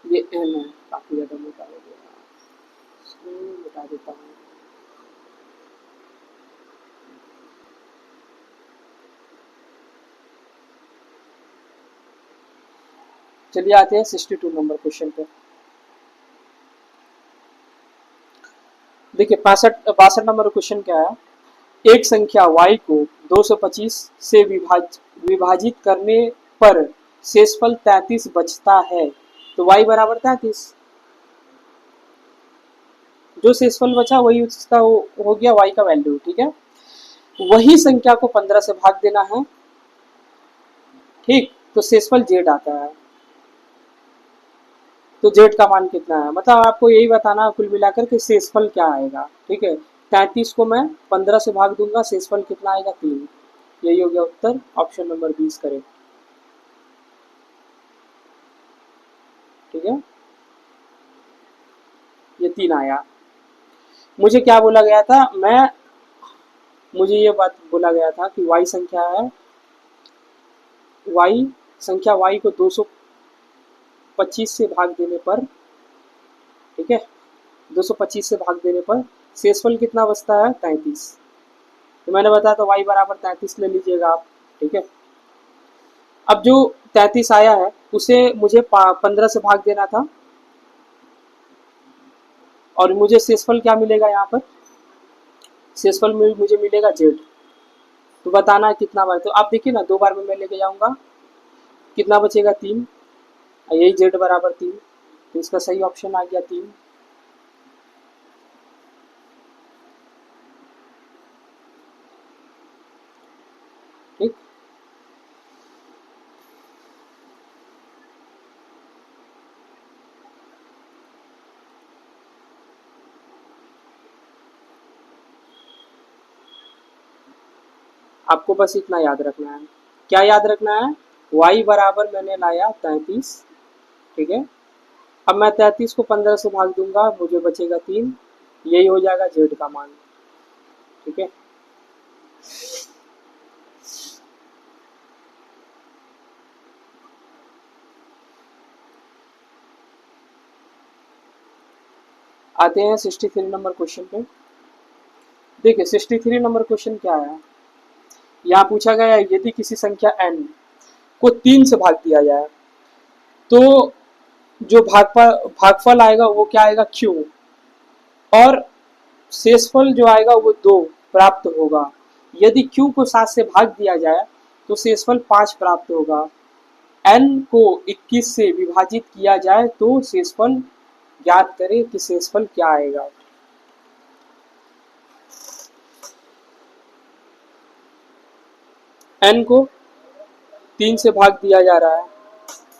ये n है, काफी ज्यादा मोटा हो गया, इसको बता देता हूँ। चलिए आते हैं 62 नंबर क्वेश्चन पे। देखिए 62 नंबर क्वेश्चन क्या है, एक संख्या y को 225 से विभाजित करने पर शेषफल 33 बचता है, तो y बराबर 33, जो शेषफल बचा वही उसका हो गया y का वैल्यू। ठीक है, वही संख्या को 15 से भाग देना है, ठीक, तो शेषफल z आता है। तो z का मान कितना है, मतलब आपको यही बताना कुल मिलाकर के शेषफल क्या आएगा। ठीक है, 33 को मैं 15 से भाग दूंगा, शेषफल कितना आएगा, 3। यही हो गया उत्तर, ऑप्शन नंबर 20 करेक्ट। ठीक है, ये 3 आया। मुझे क्या बोला गया था, मुझे ये बात बोला गया था कि y संख्या है, y संख्या y को 225 से भाग देने पर, ठीक है, 225 से भाग देने पर शेषफल कितना बचता है, 33। तो मैंने बताया था y बराबर 33 ले लीजिएगा आप। ठीक है, अब जो 33 आया है उसे मुझे 15 से भाग देना था, और मुझे शेषफल क्या मिलेगा, यहाँ पर शेषफल में मुझे मिलेगा z। तो बताना है कितना बार, तो आप देखिए ना, 2 बार में मैं लेके जाऊंगा, कितना बचेगा, 3, यही z बराबर 3, तो इसका सही ऑप्शन आ गया 3। ठीक, आपको बस इतना याद रखना है, क्या याद रखना है, y बराबर मैंने लाया 33। ठीक है, अब मैं 33 को 15 से भाग दूंगा, मुझे बचेगा 3, यही हो जाएगा z का मान। ठीक है, आते हैं 63 नंबर क्वेश्चन पे। देखिए 63 नंबर क्वेश्चन क्या है, यहाँ पूछा गया है यदि किसी संख्या n को 3 से भाग दिया जाए तो जो भागफल आएगा वो क्या आएगा, q, और शेषफल जो आएगा वो 2 प्राप्त होगा। यदि q को 7 से भाग दिया जाए तो शेषफल 5 प्राप्त होगा। n को 21 से विभाजित किया जाए तो शेषफल ज्ञात करें कि शेषफल क्या आएगा। n को 3 से भाग दिया जा रहा है,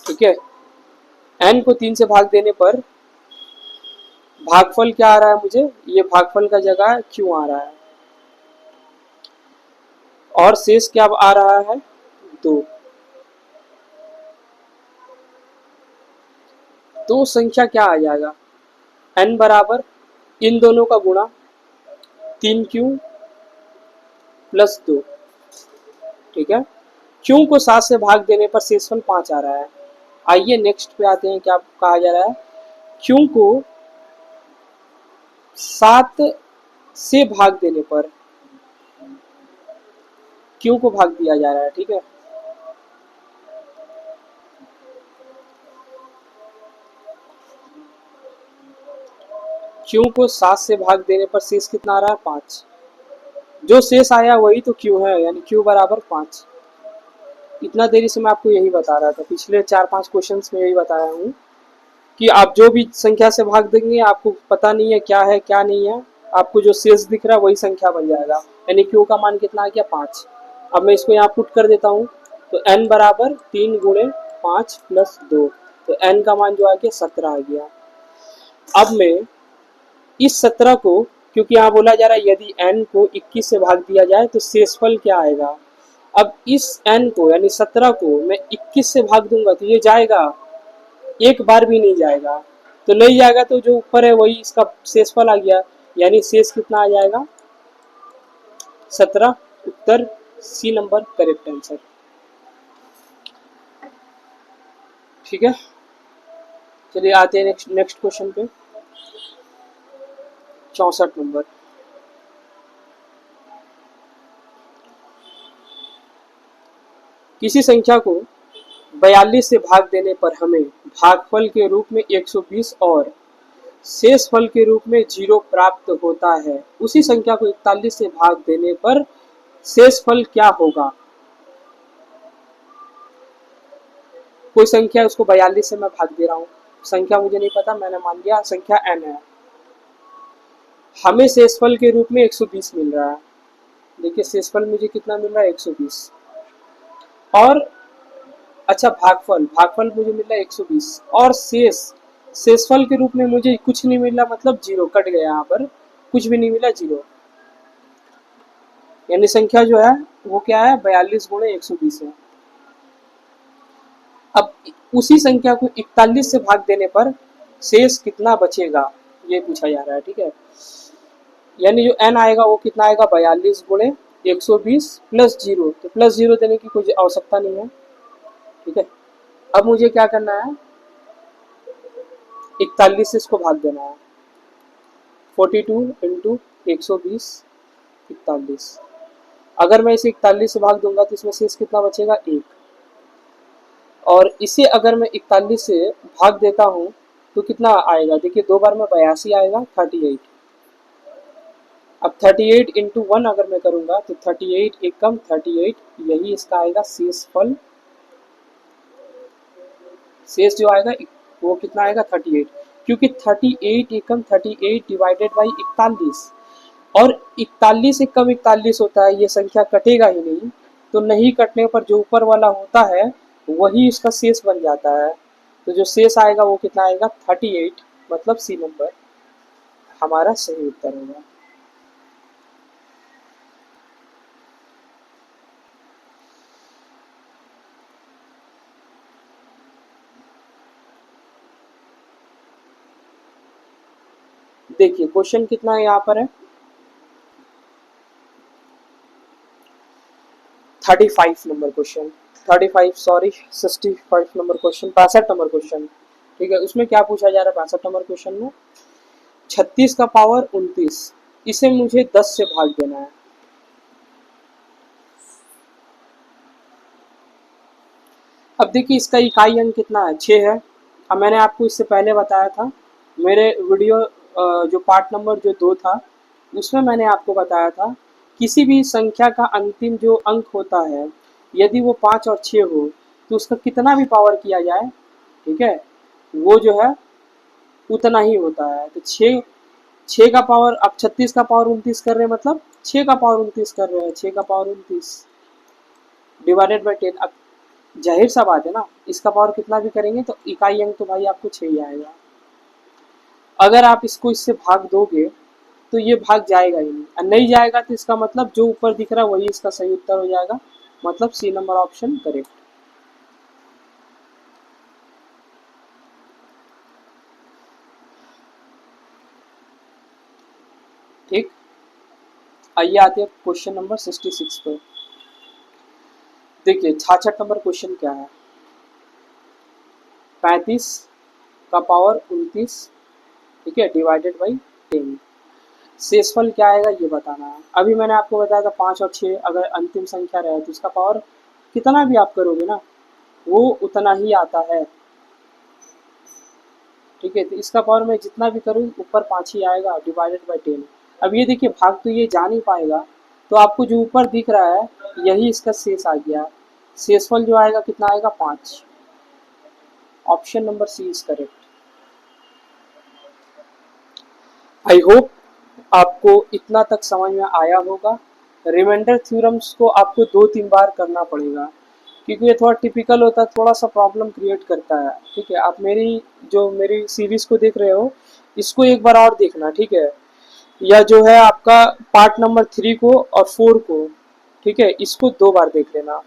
ठीक है, n को 3 से भाग देने पर भागफल क्या आ रहा है मुझे, ये भागफल का जगह क्यों आ रहा है, और शेष क्या आ रहा है, 2। तो संख्या क्या आ जाएगा, n बराबर इन दोनों का गुणा 3q + 2। ठीक है, q को 7 से भाग देने पर शेषफल 5 आ रहा है। आइए नेक्स्ट पे आते हैं, क्या कहा जा रहा है, q को 7 से भाग देने पर, q को भाग दिया जा रहा है। ठीक है, q को 7 से भाग देने पर शेष कितना आ रहा है, 5। जो शेष आया वही तो q है, यानी q बराबर 5। इतना देरी से मैं आपको यही बता रहा था, पिछले 4-5 क्वेश्चंस में यही बताया हूँ कि आप जो भी संख्या से भाग देंगे आपको पता नहीं है क्या है क्या नहीं है, आपको जो शेष दिख रहा है वही संख्या बन जाएगा, यानी q का मान कितना आ गया, 5। अब मैं इसको यहाँ पुट कर देता हूँ, तो n बराबर 3 गुणे 5 प्लस 2, तो n का मान जो आ गया 17 आ गया। अब मैं इस 17 को, क्योंकि यहाँ बोला जा रहा है यदि n को 21 से भाग दिया जाए तो शेषफल क्या आएगा। अब इस n को यानी 17 को मैं 21 से भाग दूंगा तो ये जाएगा, एक बार भी नहीं जाएगा, तो नहीं जाएगा तो जो ऊपर है वही इसका शेषफल आ गया, यानी शेष कितना आ जाएगा 17। उत्तर सी नंबर करेक्ट आंसर। ठीक है, चलिए आते हैं नेक्स्ट क्वेश्चन पे। 64 नंबर। किसी संख्या को 42 से भाग देने पर हमें भागफल के रूप में 120 और शेष फल के रूप में 0 प्राप्त होता है। उसी संख्या को 41 से भाग देने पर शेष फल क्या होगा। कोई संख्या उसको 42 से मैं भाग दे रहा हूँ, संख्या मुझे नहीं पता, मैंने मान लिया संख्या n है, हमें शेषफल के रूप में 120 मिल रहा है। देखिए शेषफल मुझे कितना मिल रहा है 120, और अच्छा भागफल मुझे मिल रहा है 120, और शेषफल के रूप में मुझे कुछ नहीं मिला, मतलब 0 कट गया, यहाँ पर कुछ भी नहीं मिला, 0, यानी संख्या जो है वो क्या है 42 गुणे 120 है। अब उसी संख्या को 41 से भाग देने पर शेष कितना बचेगा ये पूछा जा रहा है। ठीक है, यानी जो n आएगा वो कितना आएगा 42 गुणे 120 प्लस 0, तो प्लस 0 देने की कोई आवश्यकता नहीं है। ठीक है, अब मुझे क्या करना है 41 से इसको भाग देना है, 42 इंटू 120 41। अगर मैं इसे 41 से भाग दूंगा तो इसमें शेष कितना बचेगा 1, और इसे अगर मैं 41 से भाग देता हूँ तो कितना आएगा, देखिए 2 बार में 82 आएगा 38। अब 38 इंटू 1 अगर मैं करूंगा तो 38 एकम 38, यही इसका आएगा शेष फल। शेष जो आएगा वो कितना आएगा 38, क्योंकि 38 एकम 38 डिवाइडेड बाई 41, और 41 से कम 41 होता है, ये संख्या कटेगा ही नहीं, तो नहीं कटने पर जो ऊपर वाला होता है वही इसका शेष बन जाता है, तो जो शेष आएगा वो कितना आएगा 38, मतलब सी नंबर हमारा सही उत्तर होगा। देखिए क्वेश्चन कितना है यहाँ पर है 35 number question, 35 sorry 65 number question, 65 number question. ठीक है, उसमें क्या पूछा जा रहा है 65 नंबर क्वेश्चन में, 36 का पावर 29, इसे मुझे 10 से भाग देना है। अब देखिए इसका इकाई अंक कितना है 6 है। अब मैंने आपको इससे पहले बताया था मेरे वीडियो जो पार्ट नंबर जो 2 था उसमें मैंने आपको बताया था किसी भी संख्या का अंतिम जो अंक होता है यदि वो 5 और 6 हो तो उसका कितना भी पावर किया जाए, ठीक है, वो जो है उतना ही होता है। तो 6 का पावर, अब 36 का पावर 29 कर रहे हैं, मतलब 6 का पावर 29 कर रहे हैं, 6 का पावर 29 डिवाइडेड बाई 10। अब जाहिर सा बात है ना, इसका पावर कितना भी करेंगे तो इकाई अंक तो भाई आपको 6 ही आएगा। अगर आप इसको इससे भाग दोगे तो ये भाग जाएगा ही नहीं, और नहीं जाएगा तो इसका मतलब जो ऊपर दिख रहा है वही इसका सही उत्तर हो जाएगा, मतलब सी नंबर ऑप्शन करेक्ट। ठीक, आइए आते हैं क्वेश्चन नंबर 66 पे। देखिए 66 नंबर क्वेश्चन क्या है, 35 का पावर 29, ठीक है, डिवाइडेड बाई 10, शेषफल क्या आएगा ये बताना है। अभी मैंने आपको बताया था 5 और 6 अगर अंतिम संख्या रहे तो इसका पावर कितना भी आप करोगे ना वो उतना ही आता है। ठीक है, तो इसका पावर मैं जितना भी करूँ ऊपर 5 ही आएगा डिवाइडेड बाई 10। अब ये देखिए भाग तो ये जा नहीं पाएगा, तो आपको जो ऊपर दिख रहा है यही इसका शेष आ गया, शेषफल जो आएगा कितना आएगा 5। Option number C is correct. I hope आपको इतना तक समझ में आया होगा। रिमाइंडर थ्योरम्स को आपको 2-3 बार करना पड़ेगा, क्योंकि ये थोड़ा टिपिकल होता है, थोड़ा सा प्रॉब्लम क्रिएट करता है। ठीक है, आप मेरी सीरीज को देख रहे हो, इसको एक बार और देखना, ठीक है, या जो है आपका पार्ट नंबर 3 को और 4 को, ठीक है, इसको 2 बार देख लेना।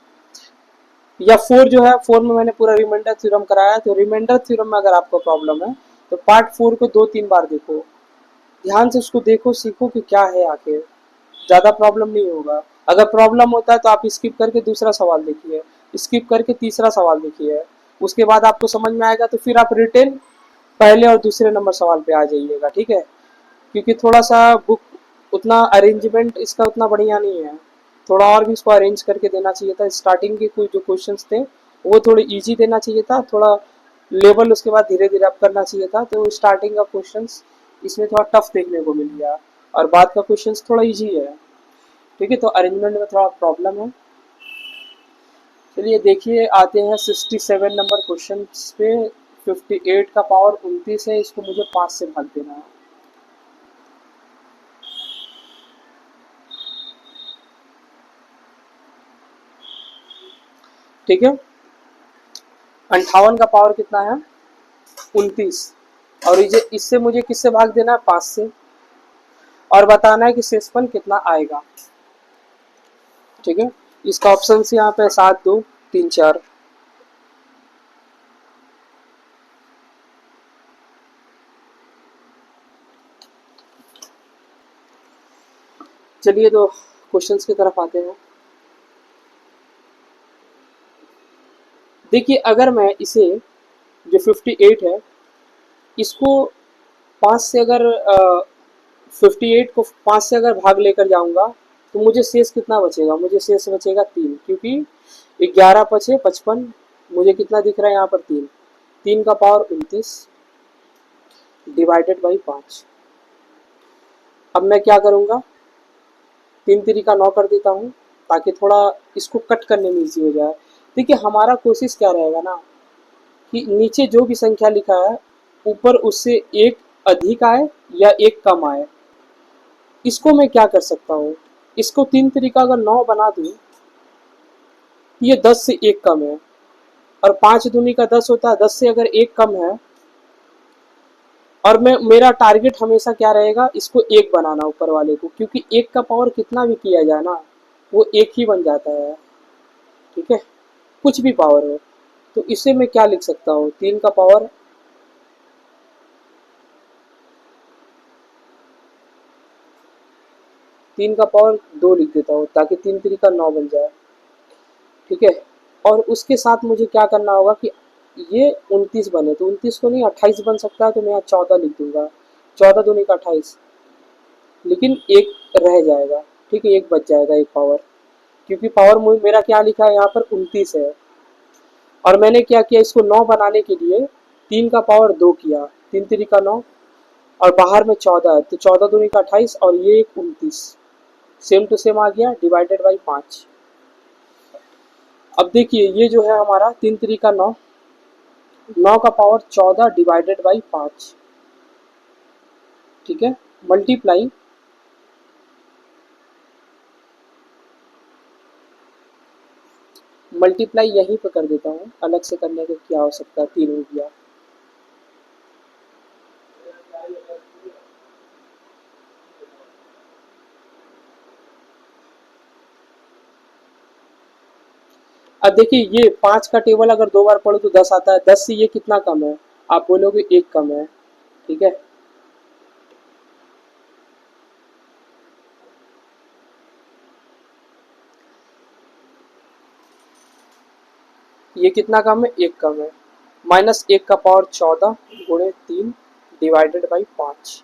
या 4 जो है, 4 में मैंने पूरा रिमाइंडर थ्योरम कराया है, तो रिमाइंडर थ्योरम में अगर आपको प्रॉब्लम है तो पार्ट 4 को 2-3 बार देखो, ध्यान से उसको देखो, सीखो कि क्या है आखिर, ज़्यादा प्रॉब्लम नहीं होगा। अगर प्रॉब्लम होता है तो आप स्किप करके दूसरा सवाल देखिए, स्किप करके तीसरा सवाल देखिए, उसके बाद आपको समझ में आएगा तो फिर आप रिटेन पहले और दूसरे नंबर सवाल पे आ जाइएगा, ठीक है। क्योंकि थोड़ा सा बुक उतना अरेंजमेंट इसका उतना बढ़िया नहीं है, थोड़ा और भी इसको अरेंज करके देना चाहिए था। स्टार्टिंग के कुछ जो क्वेश्चंस थे वो थोड़े इजी देना चाहिए था, थोड़ा लेवल उसके बाद धीरे धीरे अप करना चाहिए था। तो स्टार्टिंग का क्वेश्चंस इसमें थोड़ा टफ देखने को मिल गया, और बाद का क्वेश्चंस थोड़ा इजी है, ठीक है। तो अरेंजमेंट में थोड़ा प्रॉब्लम है। चलिए देखिए, आते हैं 67 नंबर क्वेश्चन पे। 58 का पावर 29 है, इसको मुझे 5 से भाग देना है। ठीक है, 58 का पावर कितना है? 29। और ये इससे मुझे किससे भाग देना है? 5 से। और बताना है कि शेषफल कितना आएगा। ठीक है, इसका ऑप्शन यहाँ पे 7, 2, 3, 4। चलिए तो क्वेश्चंस की तरफ आते हैं। देखिए, अगर मैं इसे जो 58 है इसको 5 से अगर 58 को 5 से अगर भाग लेकर जाऊंगा तो मुझे शेष कितना बचेगा? मुझे शेष बचेगा 3, क्योंकि 11 पचे 55, मुझे कितना दिख रहा है यहाँ पर? 3। 3 का पावर 29 डिवाइडेड बाई 5। अब मैं क्या करूँगा, 3 3 का 9 कर देता हूँ, ताकि थोड़ा इसको कट करने में ईजी हो जाए। देखिए, हमारा कोशिश क्या रहेगा ना, कि नीचे जो भी संख्या लिखा है ऊपर उससे एक अधिक आए या एक कम आए। इसको मैं क्या कर सकता हूँ, इसको 3 तरीका अगर 9 बना दूँ, ये 10 से एक कम है, और 5 दूनी का 10 होता है, 10 से अगर एक कम है, और मेरा टारगेट हमेशा क्या रहेगा, इसको एक बनाना ऊपर वाले को, क्योंकि एक का पावर कितना भी किया जाए ना वो एक ही बन जाता है। ठीक है, कुछ भी पावर हो। तो इसे मैं क्या लिख सकता हूँ, 3 का पावर 2 लिख देता हूँ, ताकि 3 3 का 9 बन जाए। ठीक है, और उसके साथ मुझे क्या करना होगा कि ये 29 बने, तो 29 को नहीं 28 बन सकता है, तो मैं यहाँ 14 लिख दूंगा। 14 दूनी का 28, लेकिन एक रह जाएगा। ठीक है, एक बच जाएगा, एक पावर, क्योंकि पावर मेरा क्या लिखा है यहाँ पर? 29 है। और मैंने क्या किया, इसको 9 बनाने के लिए 3 का पावर 2 किया, 3 3 का 9, और बाहर में 14 है, तो 14 दूनी का 28, और ये 29 सेम टू सेम आ गया, डिवाइडेड बाई 5। अब देखिए, ये जो है हमारा 3 3 का 9, 9 का पावर 14 डिवाइडेड बाई 5। ठीक है, मल्टीप्लाई, मल्टीप्लाई यहीं पे कर देता हूँ, अलग से करने की क्या आवश्यकता है, 3 हो गया। अब देखिए, ये 5 का टेबल अगर 2 बार पढ़ो तो 10 आता है, 10 से ये कितना कम है? आप बोलोगे 1 कम है। ठीक है, ये कितना कम है? 1 कम है। -1 का पावर 14 गुणे 3 डिवाइडेड बाई 5।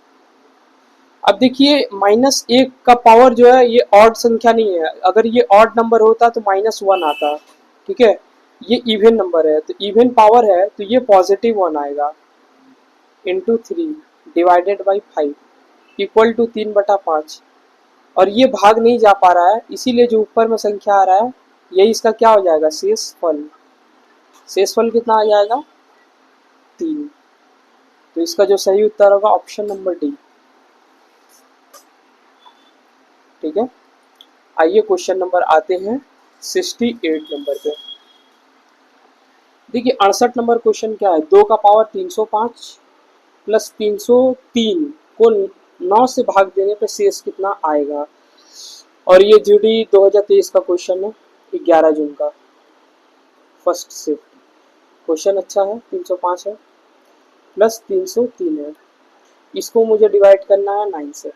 अब देखिए, -1 का पावर जो है ये ऑड संख्या नहीं है, अगर ये ऑड नंबर होता तो -1 आता। ठीक है, ये इवन नंबर है, तो इवन पावर है, तो ये +1 आएगा, into 3 divided by 5 equal to 3/5। और ये भाग नहीं जा पा रहा है, इसीलिए जो ऊपर में संख्या आ रहा है यही इसका क्या हो जाएगा? शेषफल। शेषफल कितना आ जाएगा? 3। तो इसका जो सही उत्तर होगा ऑप्शन नंबर डी। ठीक है, आइए क्वेश्चन नंबर आते हैं 68 नंबर पे। देखिए 68 नंबर क्वेश्चन क्या है, 2 का पावर 305 प्लस 303 को 9 से भाग देने पे शेष कितना आएगा। और ये जीडी 2023 का क्वेश्चन है, 11 जून का, फर्स्ट शिफ्ट। क्वेश्चन अच्छा है, 305 है प्लस 303 है, इसको मुझे डिवाइड करना है 9 से।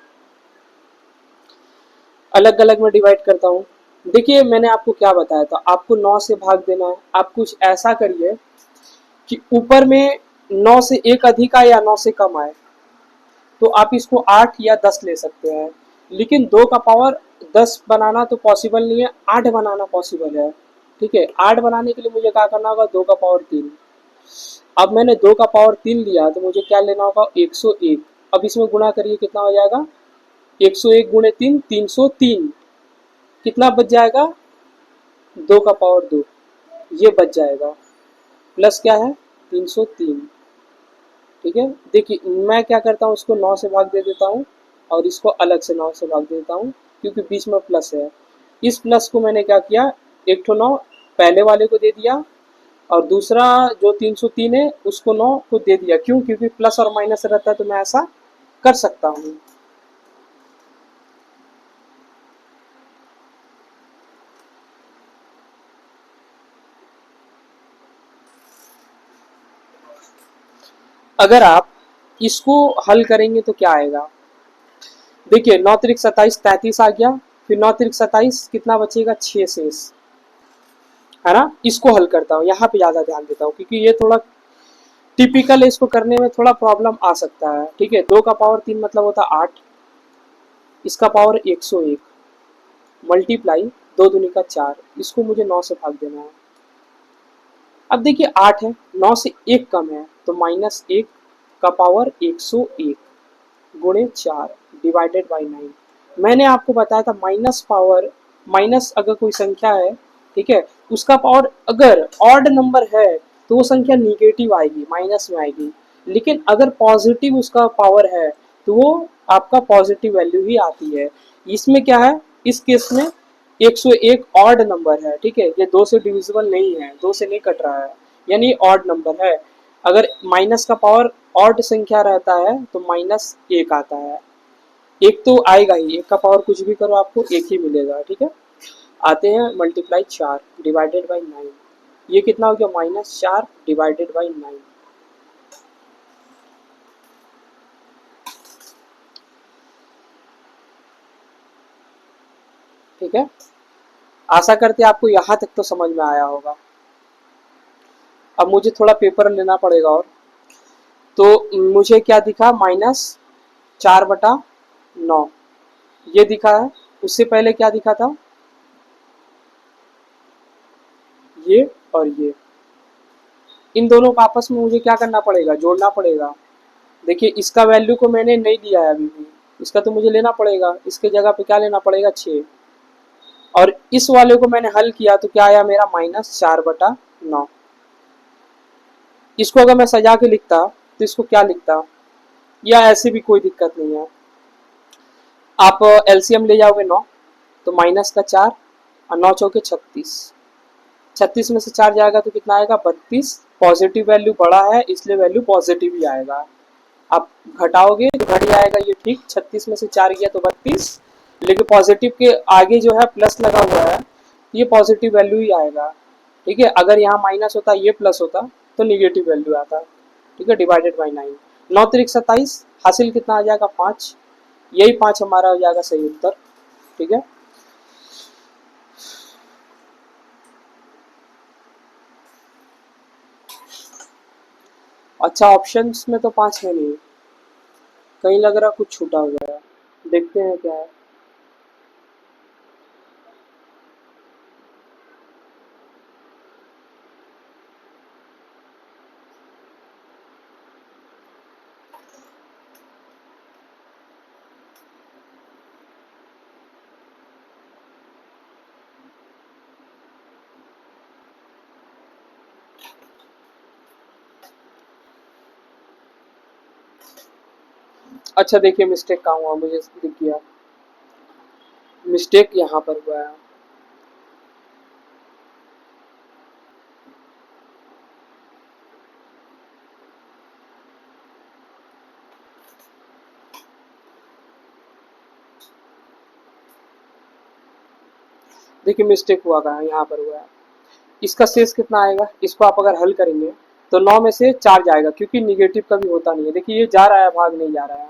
अलग अलग में डिवाइड करता हूँ। देखिए मैंने आपको क्या बताया था, आपको 9 से भाग देना है। आप कुछ ऐसा करिए कि ऊपर में 9 से एक अधिक आए या 9 से कम आए, तो आप इसको 8 या 10 ले सकते हैं। लेकिन 2 का पावर 10 बनाना तो पॉसिबल नहीं है, 8 बनाना पॉसिबल है। ठीक है, 8 बनाने के लिए मुझे क्या करना होगा, 2 का पावर 3। अब मैंने 2 का पावर 3 लिया तो मुझे क्या लेना होगा, 101। अब इसमें गुणा करिए, कितना हो जाएगा, 101 गुणे 3, 303। कितना बच जाएगा, 2 का पावर 2, ये बच जाएगा। प्लस क्या है, 303। ठीक है, देखिए मैं क्या करता हूँ, इसको 9 से भाग दे देता हूँ और इसको अलग से 9 से भाग दे देता हूँ, क्योंकि बीच में प्लस है। इस प्लस को मैंने क्या किया, एक तो 9 पहले वाले को दे दिया और दूसरा जो 303 है उसको 9 को दे दिया। क्यों, क्योंकि प्लस और माइनस रहता है तो मैं ऐसा कर सकता हूँ। अगर आप इसको हल करेंगे तो क्या आएगा, देखिए 9 त्रिक 27, 33 आ गया, फिर 9 त्रिक 27 कितना बचेगा, 6 शेष, है ना। इसको हल करता हूँ, यहाँ पे ज्यादा ध्यान देता हूँ क्योंकि ये थोड़ा टिपिकल है, इसको करने में थोड़ा प्रॉब्लम आ सकता है। ठीक है, 2 का पावर 3 मतलब होता है 8, इसका पावर 101 मल्टीप्लाई 2 दूनी का 4, इसको मुझे 9 से भाग देना है। अब देखिए 8 है, 9 से 1 कम है तो -1 का पावर 101 गुणे 4 डिवाइडेड बाई 9। मैंने आपको बताया था माइनस पावर, माइनस अगर कोई संख्या है, ठीक है, उसका पावर अगर ऑड नंबर है तो वो संख्या निगेटिव आएगी, माइनस में आएगी। लेकिन अगर पॉजिटिव उसका पावर है तो वो आपका पॉजिटिव वैल्यू ही आती है। इसमें क्या है, इस केस में 101 ऑड नंबर है। ठीक है, ये 2 से डिविजिबल नहीं है, 2 से नहीं कट रहा है, यानी ऑड नंबर है। अगर माइनस का पावर ऑड संख्या रहता है तो -1 आता है। एक तो आएगा ही, एक का पावर कुछ भी करो आपको एक ही मिलेगा। ठीक है, आते हैं मल्टीप्लाई 4 डिवाइडेड बाई 9, ये कितना हो गया, -4 डिवाइडेड बाई 9। ठीक है, आशा करते हैं आपको यहाँ तक तो समझ में आया होगा। अब मुझे थोड़ा पेपर लेना पड़ेगा और, तो मुझे क्या दिखा, -4/9 ये दिखा है। उससे पहले क्या दिखा था, ये और ये, इन दोनों को आपस में मुझे क्या करना पड़ेगा, जोड़ना पड़ेगा। देखिए इसका वैल्यू को मैंने नहीं दिया है अभी भी, इसका तो मुझे लेना पड़ेगा। इसके जगह पे क्या लेना पड़ेगा, 6। और इस वाले को मैंने हल किया तो क्या आया मेरा, -4/9। इसको अगर मैं सजा के लिखता तो इसको क्या लिखता, या ऐसे भी कोई दिक्कत नहीं है। आप एलसीएम ले जाओगे 9, तो -4 और 9 चौके 36, 36 में से 4 जाएगा तो कितना आएगा, 32। पॉजिटिव वैल्यू बड़ा है इसलिए वैल्यू पॉजिटिव ही आएगा। आप घटाओगे तो घट जाएगा ये, ठीक, 36 में से 4 गया तो 32। लेकिन पॉजिटिव के आगे जो है प्लस लगा हुआ है, ये पॉजिटिव वैल्यू ही आएगा। ठीक है, अगर यहाँ माइनस होता, ये प्लस होता तो निगेटिव वैल्यू आता। ठीक है, डिवाइडेड बाई 9, 9 त्रिक 27, हासिल कितना आ जाएगा, 5। यही 5 हमारा हो जाएगा सही उत्तर। ठीक है, अच्छा ऑप्शंस में तो 5 है नहीं, कहीं लग रहा कुछ छूटा हुआ है, देखते हैं क्या है। अच्छा देखिए मिस्टेक कहाँ हुआ, मुझे दिख गया। मिस्टेक यहाँ पर हुआ है। देखिए मिस्टेक हुआ कहाँ है, यहाँ पर हुआ है। इसका शेष कितना आएगा, इसको आप अगर हल करेंगे तो 9 में से 4 जाएगा, क्योंकि निगेटिव कभी होता नहीं है। देखिए ये जा रहा है, भाग नहीं जा रहा है,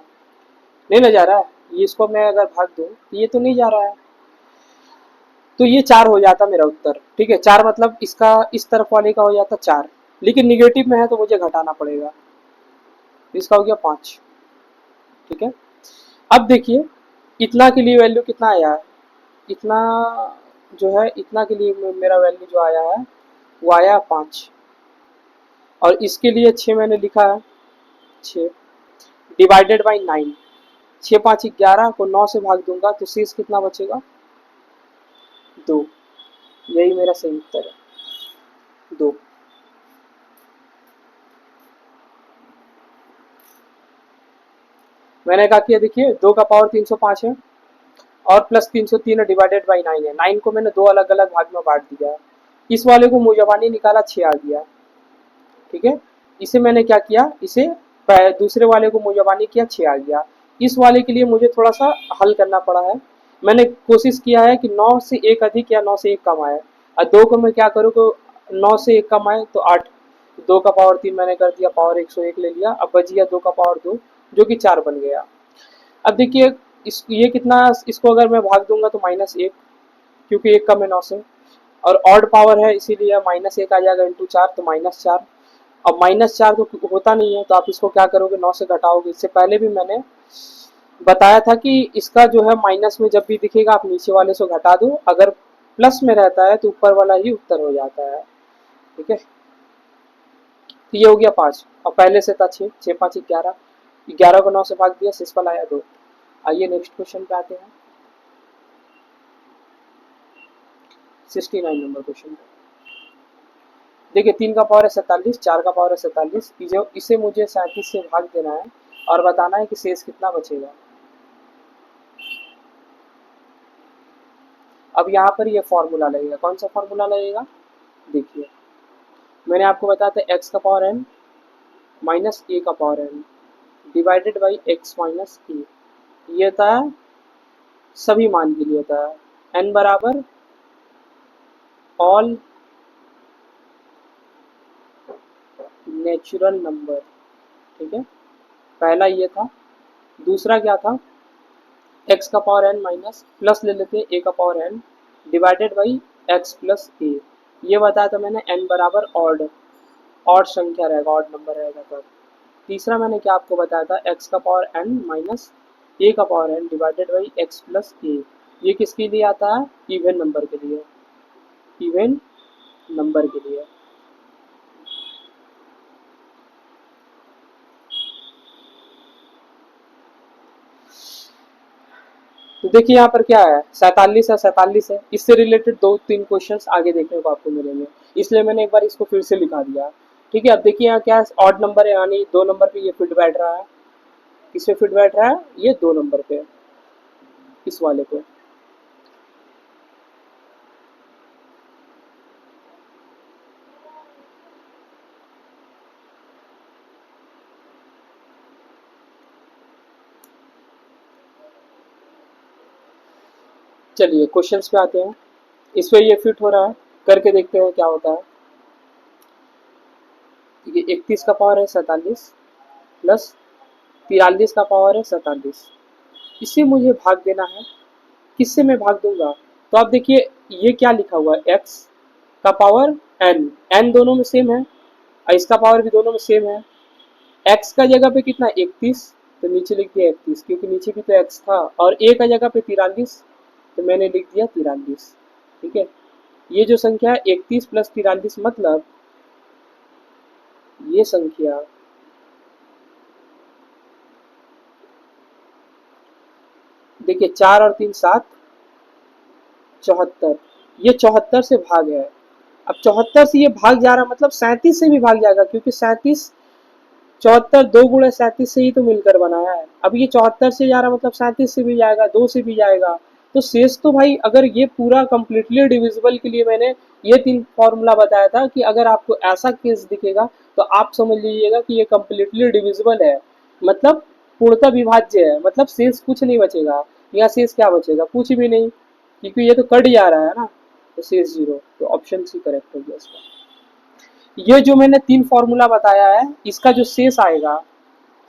नहीं ना जा रहा है, ये इसको मैं अगर भाग दूं तो ये तो नहीं जा रहा है, तो ये 4 हो जाता मेरा उत्तर। ठीक है, 4 मतलब इसका इस तरफ वाले का हो जाता 4, लेकिन निगेटिव में है तो मुझे घटाना पड़ेगा, इसका हो गया 5। ठीक है, अब देखिए इतना के लिए वैल्यू कितना आया है, इतना जो है, इतना के लिए मेरा वैल्यू जो आया है वो आया 5, और इसके लिए 6 मैंने लिखा है, 6 डिवाइडेड बाई 9, 6 5 11 को 9 से भाग दूंगा तो शेष कितना बचेगा, 2। यही मेरा सही उत्तर है, 2। मैंने कहा कि देखिए 2 का पावर 305 है और प्लस 303 डिवाइडेड बाई 9 है, 9 को मैंने 2 अलग अलग भाग में बांट दिया, इस वाले को मुजबानी निकाला 6 आ गया। ठीक है, इसे मैंने क्या किया, इसे दूसरे वाले को मुजबानी किया 6 आ गया। इस वाले के लिए मुझे थोड़ा सा हल करना पड़ा है, मैंने कोशिश किया है कि 9 से 1 अधिक या 9 से 1 कम आए, और 2 को मैं क्या करूँ को 9 से 1 कम आए तो 8, 2 का पावर 3 मैंने कर दिया, पावर 101 ले लिया, अब बच गया 2 का पावर 2 जो कि 4 बन गया। अब देखिए इस ये कितना, इसको अगर मैं भाग दूंगा तो -1, क्योंकि 1 कम है 9 से, और ऑड पावर है इसीलिए -1 आ जाएगा इंटू 4 तो -4। अब -4 तो होता नहीं है, तो आप इसको क्या करोगे, 9 से घटाओगे। इससे पहले भी मैंने बताया था कि इसका जो है माइनस में जब भी दिखेगा आप नीचे वाले से घटा दो, अगर प्लस में रहता है तो ऊपर वाला ही उत्तर हो जाता है। ठीक है, तो ये हो गया 5, और पहले से था 6, 6 5 11, 11 को 9 से भाग दिया, शेषफल आया 2। आइए नेक्स्ट क्वेश्चन पे आते हैं, 69 नंबर क्वेश्चन। देखिए 3 का पावर है 47, 4 का पावर है 47, इसे मुझे 37 से भाग देना है और बताना है कि शेष कितना बचेगा। अब यहाँ पर ये फॉर्मूला लगेगा, कौन सा फॉर्मूला लगेगा, देखिए मैंने आपको बताया था x का पावर n माइनस ए का power n divided by x minus a, ये होता है सभी मान के लिए होता है, n बराबर ऑल नेचुरल नंबर। ठीक है, पहला ये था, दूसरा क्या था, x का पावर n माइनस प्लस ले लेते हैं a का power n divided by x plus a, ये बताया था मैंने n बराबर ऑड संख्या रहेगा, ऑड नंबर रहेगा तब। तीसरा मैंने क्या आपको बताया था, x का पावर n माइनस a का power n divided by x plus a, ये किसके लिए आता है, इवन नंबर के लिए, इवन नंबर के लिए। तो देखिए यहाँ पर क्या है, 47 है, 47 है, इससे रिलेटेड 2-3 क्वेश्चंस आगे देखने को आपको मिलेंगे, इसलिए मैंने एक बार इसको फिर से लिखा दिया। ठीक है, अब देखिए यहाँ क्या है, ऑड नंबर है, यानी 2 नंबर पे ये फिट बैठ रहा है, किस पे फिट बैठ रहा है, ये 2 नंबर पे, इस वाले पे। चलिए क्वेश्चंस पे आते हैं, इस पे ये फिट हो रहा है, करके देखते हैं क्या होता है। ये 31 का पावर है 47 प्लस 43 का पावर है 47, इसे मुझे भाग देना है, किससे मैं भाग दूंगा, तो आप देखिए ये क्या लिखा हुआ है, x का पावर n, n दोनों में सेम है और इसका पावर भी दोनों में सेम है। x का जगह पे कितना 31, तो नीचे लिख दिया 31, क्योंकि नीचे भी तो x था, और a का जगह पे 43, तो मैंने लिख दिया 43। ठीक है, ये जो संख्या है 31 प्लस 43, मतलब ये संख्या देखिए 4 और 3 7, 74, ये 74 से भाग है। अब 74 से ये भाग जा रहा, मतलब 37 से भी भाग जाएगा, क्योंकि 37 74 2 गुणे 37 से ही तो मिलकर बना है। अब ये 74 से जा रहा, मतलब 37 से भी जाएगा, 2 से भी जाएगा, तो शेष तो भाई अगर ये पूरा कंप्लीटली डिविजिबल के लिए मैंने ये 3 फॉर्मूला बताया था कि अगर आपको ऐसा केस दिखेगा तो आप समझ लीजिएगा कि ये कंप्लीटली डिविजिबल है, मतलब पूर्णतः विभाज्य है, मतलब शेष कुछ नहीं बचेगा। या शेष क्या बचेगा, कुछ भी नहीं, क्योंकि ये तो कट जा रहा है ना, तो शेष 0। तो ऑप्शन सी करेक्ट हो गया इसका। ये जो मैंने 3 फॉर्मूला बताया है, इसका जो शेष आएगा,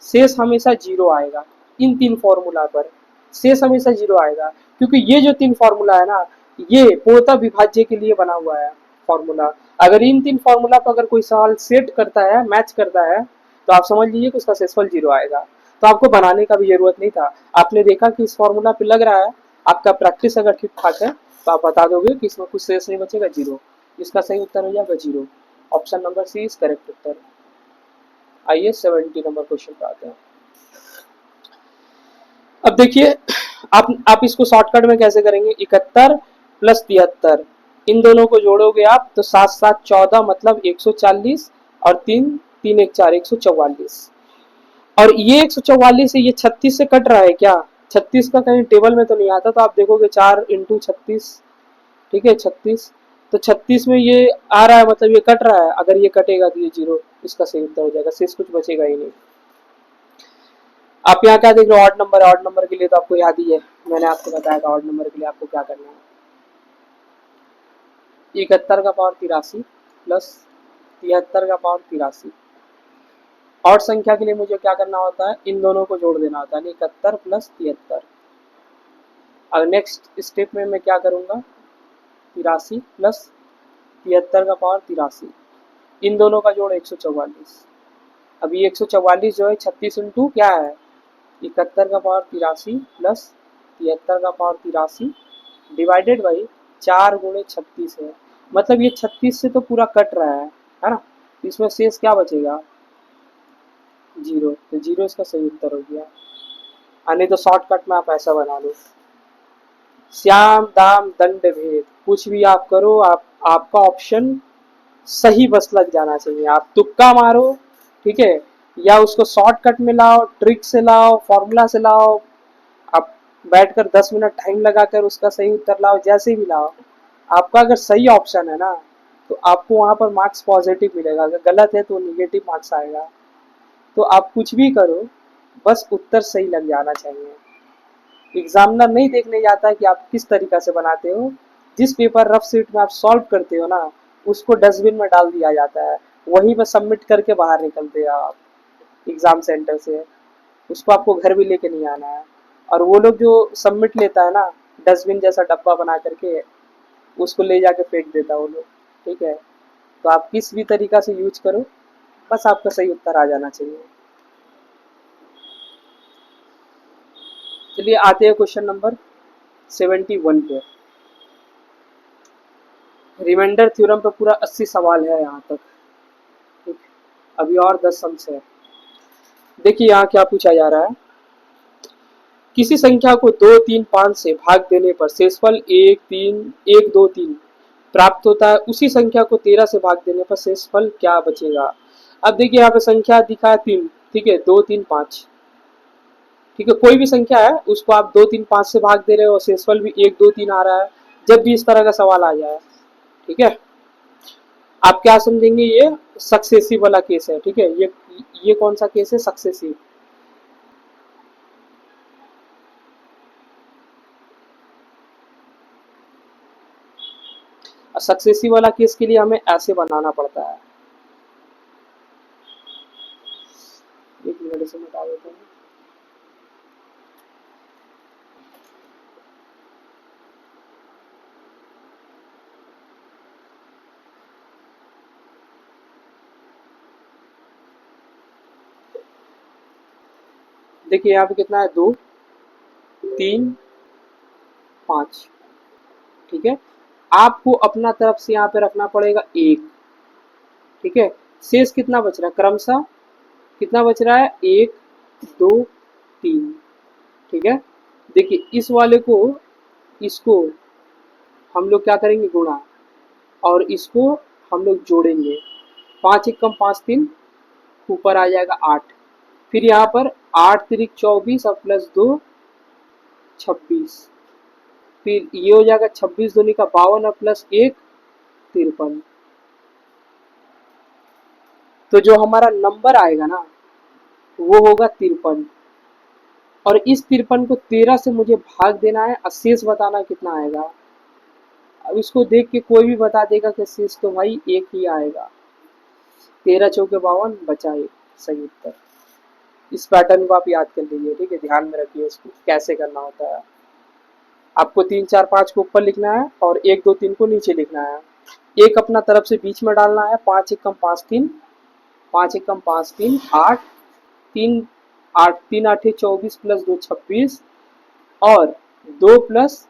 शेष हमेशा 0 आएगा। इन 3 फॉर्मूला पर शेष हमेशा 0 आएगा, क्योंकि ये जो 3 फॉर्मूला है ना, ये पूर्णतः विभाज्य के लिए बना हुआ है फॉर्मूला। अगर इन 3 फॉर्मूला पर अगर कोई सवाल सेट करता है, मैच करता है, तो आप समझ लीजिए कि उसका शेषफल 0 आएगा। तो आपको बनाने का भी जरूरत नहीं था। आपने देखा कि इस फॉर्मूला पे लग रहा है, आपका प्रैक्टिस अगर ठीक ठाक है तो आप बता दोगे कि इसमें कुछ शेष नहीं बचेगा, 0। इसका सही उत्तर हो जाएगा 0। Option number C is correct उत्तर। आइए 70 नंबर क्वेश्चन पे आते हैं। अब देखिए, आप इसको शॉर्टकट में कैसे करेंगे। 71 प्लस 73, इन दोनों को जोड़ोगे आप तो 7 7 14 मतलब 140, और 3 3 1 4 144। और ये 144 से ये 36 से कट रहा है क्या, 36 का कहीं टेबल में तो नहीं आता, तो आप देखोगे 4 इंटू 36, ठीक है 36। तो 36 में ये आ रहा है, मतलब ये कट रहा है। अगर ये कटेगा तो ये 0, इसका सही उत्तर हो जाएगा, शेष कुछ बचेगा ही नहीं। आप यहाँ क्या देख रहे हो, ऑड नंबर है। ऑड नंबर के लिए तो आपको याद ही है, मैंने आपको बताया था ऑड नंबर के लिए आपको क्या करना है। 71 का पावर 83 प्लस 73 का पावर 83। और संख्या के लिए मुझे क्या करना होता है, इन दोनों को जोड़ देना होता है, 71 प्लस 73। अब नेक्स्ट स्टेप में मैं क्या करूंगा, 83 प्लस 73 का पावर 83, इन दोनों का जोड़ 144। अब ये 144 जो है 36 इंटू क्या है, 71 का पावर 83 प्लस 73 का पावर 83 डिवाइडेड बाई 4 गुणे 36 है। मतलब ये 36 से तो पूरा कट रहा है ना, इसमें शेष क्या बचेगा, 0। तो 0 इसका सही उत्तर हो गया। नहीं तो शॉर्टकट में आप ऐसा बना लो, श्याम दाम दंड भेद, कुछ भी आप करो, आपका ऑप्शन सही बस लग जाना चाहिए। आप तुक्का मारो, ठीक है, या उसको शॉर्टकट में लाओ, ट्रिक से लाओ, फॉर्मूला से लाओ, आप बैठकर 10 मिनट टाइम लगाकर उसका सही उत्तर लाओ, जैसे भी लाओ, आपका अगर सही ऑप्शन है ना तो आपको वहां पर मार्क्स पॉजिटिव मिलेगा। अगर गलत है तो निगेटिव मार्क्स आएगा। तो आप कुछ भी करो, बस उत्तर सही लग जाना चाहिए। एग्जामिनर नहीं देखने जाता है कि आप किस तरीका से बनाते हो, जिस पेपर रफ शीट में आप सॉल्व करते हो ना, उसको डस्टबिन में डाल दिया जाता है, वहीं पर सबमिट करके बाहर निकलते हो आप एग्जाम सेंटर से। उसको आपको घर भी लेके नहीं आना है। और वो लोग जो सबमिट लेता है ना, डस्टबिन जैसा डब्बा बना करके, उसको ले जाके फेंक देता है वो लोग, ठीक है। तो आप किस भी तरीका से यूज करो, बस आपका सही उत्तर आ जाना चाहिए। चलिए आते हैं क्वेश्चन नंबर 71 पे। रिमाइंडर थ्योरम पे पूरा 80 सवाल है यहाँ तक, ठीक। अभी और 10 सम्स है। देखिए यहाँ क्या पूछा जा रहा है, किसी संख्या को 2 3 5 से भाग देने पर शेषफल 1 3 1 2 3 प्राप्त होता है। उसी संख्या को 13 से भाग देने पर शेषफल क्या बचेगा। अब देखिए यहाँ पे संख्या दिखा है 3, ठीक है, 2 3 5, ठीक है, कोई भी संख्या है उसको आप 2 3 5 से भाग दे रहे हो, शेषफल भी 1 2 3 आ रहा है। जब भी इस तरह का सवाल आ जाए, ठीक है, आप क्या समझेंगे, ये सक्सेसिव वाला केस है, ठीक है। ये कौन सा केस है, सक्सेसिव। सक्सेसिव वाला केस के लिए हमें ऐसे बनाना पड़ता है। एक मिनट इसे मिटा देते हैं। देखिए यहाँ पे कितना है, 2 3 5, ठीक है। आपको अपना तरफ से यहाँ पे रखना पड़ेगा 1, ठीक है। शेष कितना बच रहा है, क्रमशः कितना बच रहा है, 1 2 3, ठीक है। देखिए इस वाले को, इसको हम लोग क्या करेंगे, गुणा, और इसको हम लोग जोड़ेंगे। 5 1 5 3, ऊपर आ जाएगा 8। फिर यहाँ पर 8 3 24 और प्लस 2 26, फिर ये हो जाएगा 26 दूनी का 52 और प्लस 1 53। तो जो हमारा नंबर आएगा ना वो होगा 53, और इस 53 को 13 से मुझे भाग देना है और शेष बताना कितना आएगा। अब इसको देख के कोई भी बता देगा कि शेष तो भाई एक ही आएगा। 13 चौके 52 बचा एक, सही उत्तर। इस पैटर्न को आप याद कर लीजिए, ठीक है, ध्यान में रखिए इसको कैसे करना होता है। आपको 3 4 5 को ऊपर लिखना है और 1 2 3 को नीचे लिखना है। एक अपना तरफ से बीच में डालना है, 5 एकम 5 3, 5 एकम 5 3 8, 3 8 3 8 24 प्लस 2 26, और 2 प्लस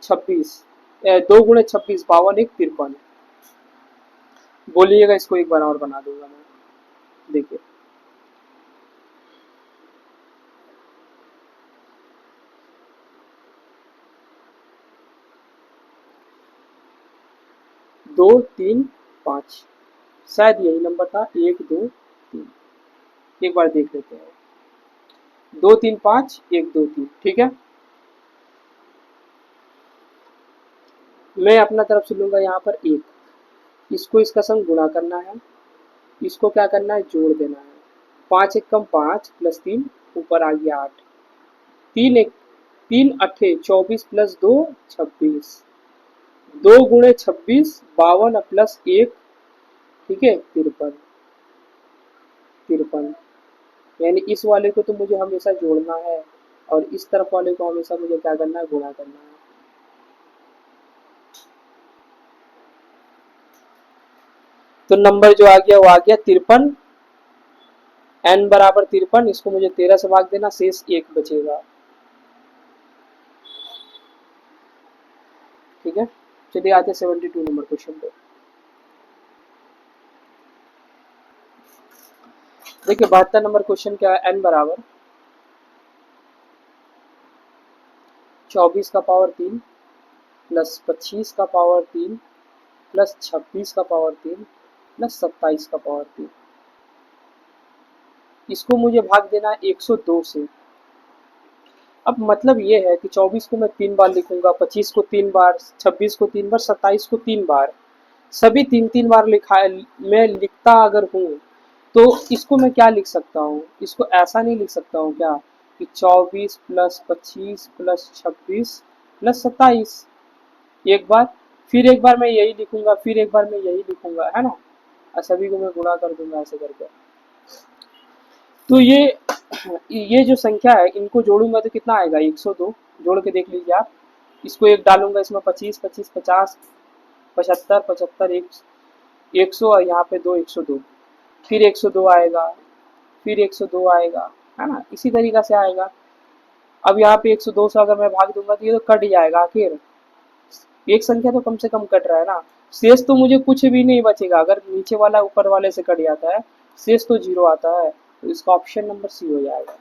26 2 गुणे 26 52 1 53। बोलिएगा, इसको एक बार और बना दूंगा मैं, देखिए। दो तीन पाँच, शायद यही नंबर था, 1 2 3। एक बार देख लेते हैं, 2 3 5 1 2 3, ठीक है। मैं अपना तरफ से लूंगा यहाँ पर 1, इसको इसका संग गुणा करना है, इसको क्या करना है, जोड़ देना है। 5 एकम 5 प्लस 3, ऊपर आ गया 8, 3 एक 3 अट्ठे 24 प्लस 2 26, 2 गुणे 26 52 प्लस 1, ठीक है, 53 53। यानी इस वाले को तो मुझे हमेशा जोड़ना है और इस तरफ वाले को हमेशा मुझे क्या करना है, गुणा करना है। तो नंबर जो आ गया वो आ गया 53, n बराबर 53, इसको मुझे 13 से भाग देना, शेष 1 बचेगा, ठीक है। चलिए आते 72 नंबर क्वेश्चन पे। देखिए 72 नंबर क्वेश्चन क्या है, n बराबर 24 का पावर 3 प्लस 25 का पावर 3 प्लस 26 का पावर 3 प्लस 27 का पावर 3, इसको मुझे भाग देना है 102 से। अब मतलब ये है कि 24 को मैं 3 बार लिखूंगा, 25 को 3 बार, 26 को 3 बार, 27 को 3 बार, सभी 3 3 बार लिखा है। मैं लिखता अगर हूँ तो इसको मैं क्या लिख सकता हूँ, इसको ऐसा नहीं लिख सकता हूँ क्या कि 24 प्लस 25 प्लस 26 प्लस 27, एक बार, फिर एक बार मैं यही लिखूंगा, फिर एक बार मैं यही लिखूंगा, है ना, और सभी को मैं गुणा कर दूंगा ऐसे करके। तो ये जो संख्या है इनको जोड़ूंगा तो कितना आएगा, 102। जोड़ के देख लीजिए आप, इसको एक डालूंगा, इसमें 25 25 50 75 75 100, और यहाँ पे 2 102, फिर 102 आएगा, फिर 102 आएगा, है ना, इसी तरीका से आएगा। अब यहाँ पे 102 से अगर मैं भाग दूंगा तो ये तो कट जाएगा, आखिर एक संख्या तो कम से कम कट रहा है ना, शेष तो मुझे कुछ भी नहीं बचेगा। अगर नीचे वाला ऊपर वाले से कट जाता है, शेष तो 0 आता है, तो इसका ऑप्शन नंबर सी हो जाएगा,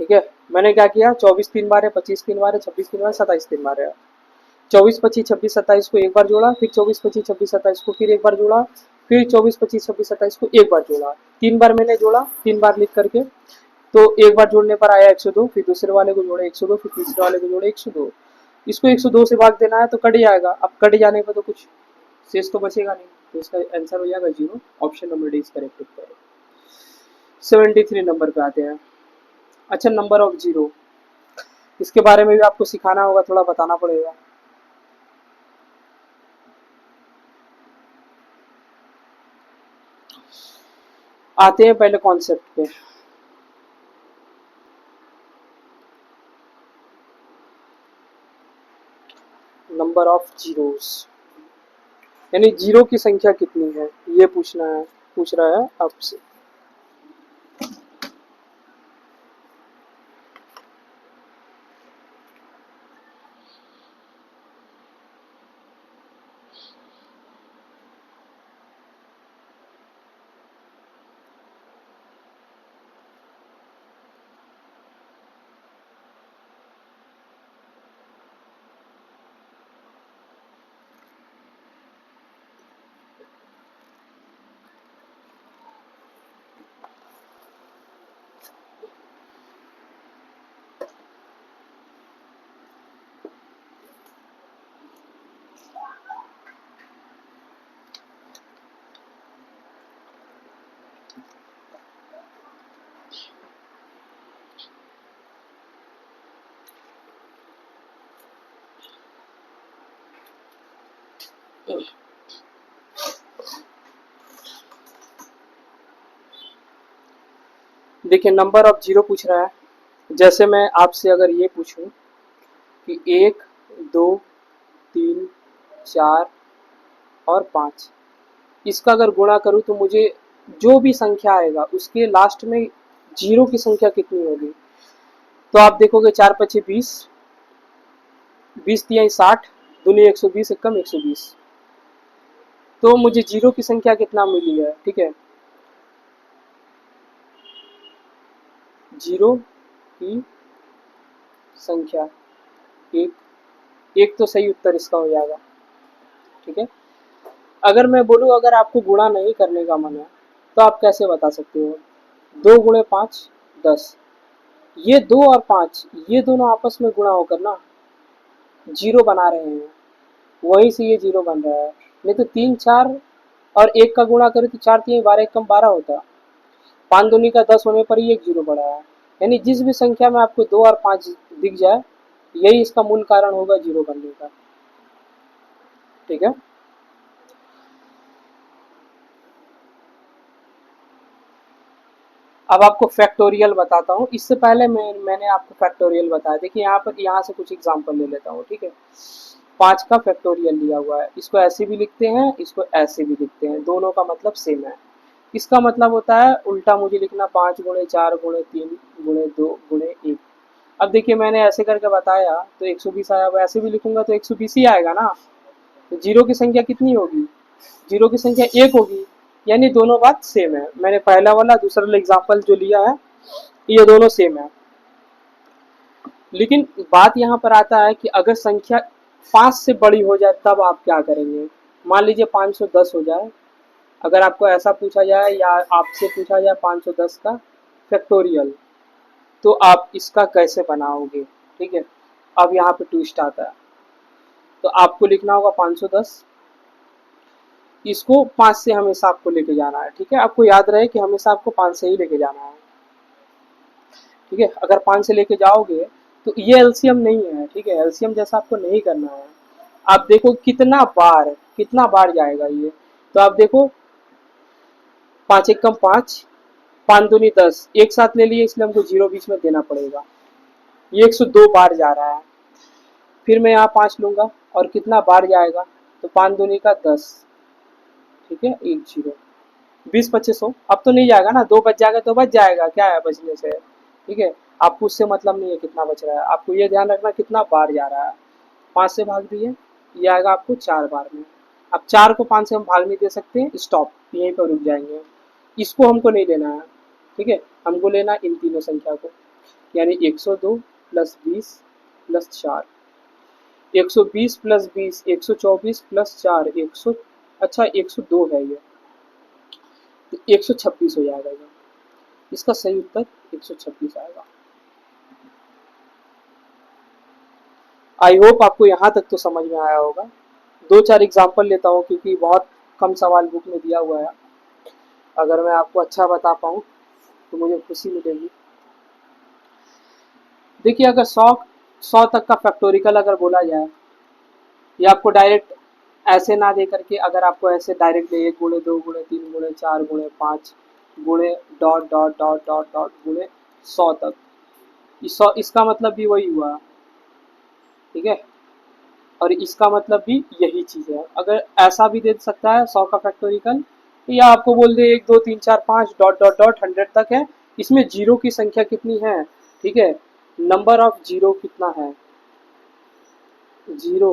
ठीक है। मैंने क्या किया, 24 3 बार है, 25 3 बार है, 26 3 बार है, 27 3 बार है। 24 25 26 27 को एक बार जोड़ा, फिर 24 25 26 27 को फिर एक बार जोड़ा, फिर 24 25 26 27 को एक बार जोड़ा, 3 बार मैंने जोड़ा, 3 बार लिख करके। तो एक बार जोड़ने पर आया 102, फिर दूसरे वाले को जोड़े 102, फिर तीसरे वाले को जोड़े 102, इसको 102 से भाग देना है तो कट जाएगा। अब कट जाने पर तो कुछ शेष तो बचेगा नहीं, तो इसका आंसर हो जाएगा 0, option number D is correct Uttar. 73 number पे आते हैं। अच्छा, नंबर ऑफ जीरो, इसके बारे में भी आपको सिखाना होगा, थोड़ा बताना पड़ेगा। आते हैं पहले कॉन्सेप्ट पे। नंबर ऑफ जीरोस, यानी जीरो की संख्या कितनी है ये पूछ रहा है आपसे। देखिए नंबर ऑफ जीरो पूछ रहा है। जैसे मैं आपसे अगर ये पूछूं कि 1, 2, 3, 4 और 5, इसका अगर गुणा करूं तो मुझे जो भी संख्या आएगा उसके लास्ट में जीरो की संख्या कितनी होगी। तो आप देखोगे 4 पचे 20, 20 तिहाई 60, दूनी 120, एकम 120। तो मुझे जीरो की संख्या कितना मिली है, ठीक है, जीरो की संख्या एक, एक तो सही उत्तर इसका हो जाएगा, ठीक है। अगर मैं बोलूं अगर आपको गुणा नहीं करने का मन है तो आप कैसे बता सकते हो, 2 गुणे 5 10, ये 2 और 5 ये दोनों आपस में गुणा होकर ना जीरो बना रहे हैं, वहीं से ये जीरो बन रहा है। नहीं तो 3 4 और 1 का गुणा करें तो 4 3 12, एकम 12 होता है, 5 दूनी का 10 होने पर ही एक जीरो बढ़ा है। यानी जिस भी संख्या में आपको 2 और 5 दिख जाए यही इसका मूल कारण होगा जीरो बनने का, ठीक है। अब आपको फैक्टोरियल बताता हूँ। इससे पहले मैंने आपको फैक्टोरियल बताया। देखिए यहाँ से कुछ एग्जांपल ले लेता हूँ, ठीक है। 5 का फैक्टोरियल लिया हुआ है, इसको ऐसे भी लिखते हैं, इसको ऐसे भी लिखते हैं, दोनों का मतलब सेम है। इसका मतलब होता है उल्टा मुझे लिखना 5 गुणे 4 गुणे 3 गुणे 2 गुणे 1। अब देखिए मैंने ऐसे करके बताया तो 120 आया, अब ऐसे भी लिखूंगा तो 120 ही आएगा ना। तो जीरो की संख्या कितनी होगी, जीरो की संख्या एक होगी। यानी दोनों बात सेम है। मैंने पहला वाला दूसरा एग्जाम्पल जो लिया है ये दोनों सेम है। लेकिन बात यहाँ पर आता है कि अगर संख्या 5 से बड़ी हो जाए तब आप क्या करेंगे। मान लीजिए 510 हो जाए, अगर आपको ऐसा पूछा जाए या आपसे पूछा जाए 510 का फैक्टोरियल, तो आप इसका कैसे बनाओगे, ठीक है। अब यहाँ पे ट्विस्ट आता है। तो आपको लिखना होगा 510, इसको 5 से हमेशा आपको लेके जाना है, ठीक है। आपको याद रहे कि हमेशा आपको 5 से ही लेके जाना है, ठीक है। अगर 5 से लेके जाओगे तो ये एलसीएम नहीं है, ठीक है, एलसीएम जैसा आपको नहीं करना है। आप देखो कितना बार जाएगा ये। तो आप देखो 5 एकम 5, 5 दूनी 10, एक साथ ले लिए इसलिए हमको जीरो बीच में देना पड़ेगा। ये 102 बार जा रहा है। फिर मैं यहाँ 5 लूंगा और कितना बार जाएगा, तो 5 दूनी का 10, ठीक है, एक जीरो, 20 25 100। अब तो नहीं जाएगा ना, दो बच जाएगा तो बच जाएगा, क्या है बचने से, ठीक है। आपको उससे मतलब नहीं है कितना बच रहा है, आपको ये ध्यान रखना कितना बार जा रहा है। 5 से भाग दिए, ये आएगा आपको 4 बार में। अब 4 को 5 से हम भाग नहीं दे सकते, स्टॉप, यहीं पर रुक जाएंगे। इसको हमको नहीं लेना है, ठीक है, हमको लेना इन तीनों संख्या को। यानी 102 प्लस 20 प्लस 4, 120 प्लस 20 124 प्लस 4 100, अच्छा 102 है ये, तो 126 हो जाएगा ये। इसका सही उत्तर 126 आएगा। आई होप आपको यहाँ तक तो समझ में आया होगा। दो चार एग्जांपल लेता हूँ क्योंकि बहुत कम सवाल बुक में दिया हुआ है। अगर मैं आपको अच्छा बता पाऊँ तो मुझे खुशी मिलेगी। देखिए अगर 100 तक का फैक्टोरिकल अगर बोला जाए, ये आपको डायरेक्ट ऐसे ना दे करके, अगर आपको ऐसे डायरेक्ट दे 1 गुणे 2 गुणे 3 गुणे 4 गुणे 5 गुणे dot dot dot dot dot गुणे 100 तक, 100 इसका मतलब भी वही हुआ, ठीक है। और इसका मतलब भी यही चीज है। अगर ऐसा भी दे सकता है 100 का फैक्टोरिकल, या आपको बोल दे 1 2 3 4 5 डॉट डॉट डॉट 100 तक है, इसमें जीरो की संख्या कितनी है, ठीक है, नंबर ऑफ जीरो कितना है, जीरो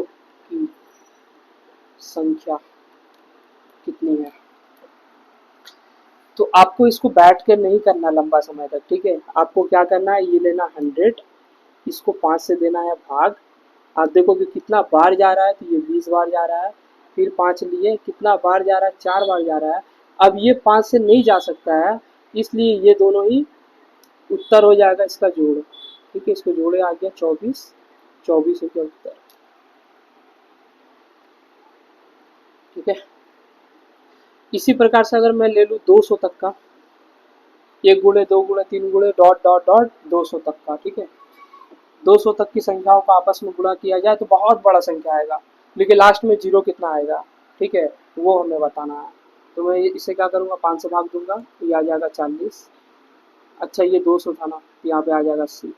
की संख्या कितनी है। तो आपको इसको बैठ कर नहीं करना लंबा समय तक, ठीक है। आपको क्या करना है, ये लेना 100, इसको 5 से देना है भाग। आप देखो कि कितना बार जा रहा है, तो ये 20 बार जा रहा है। फिर 5 लिए, कितना बार जा रहा है, 4 बार जा रहा है। अब ये 5 से नहीं जा सकता है, इसलिए ये दोनों ही उत्तर हो जाएगा इसका जोड़, ठीक है। इसको जोड़े आ गया 24, 24 हो गया उत्तर, ठीक है। इसी प्रकार से अगर मैं ले लूँ 200 तक का, 1 गुणे 2 गुणे 3 गुणे डॉट डॉट डॉट 200 तक का, ठीक है। 200 तक की संख्याओं का आपस में गुणा किया जाए तो बहुत बड़ा संख्या आएगा, लेकिन लास्ट में जीरो कितना आएगा, ठीक है, वो हमें बताना है। तो मैं इसे क्या करूँगा, 5 से भाग दूंगा तो ये आ जाएगा 40। अच्छा ये 200 था ना, तो यहाँ पे आ जाएगा 80।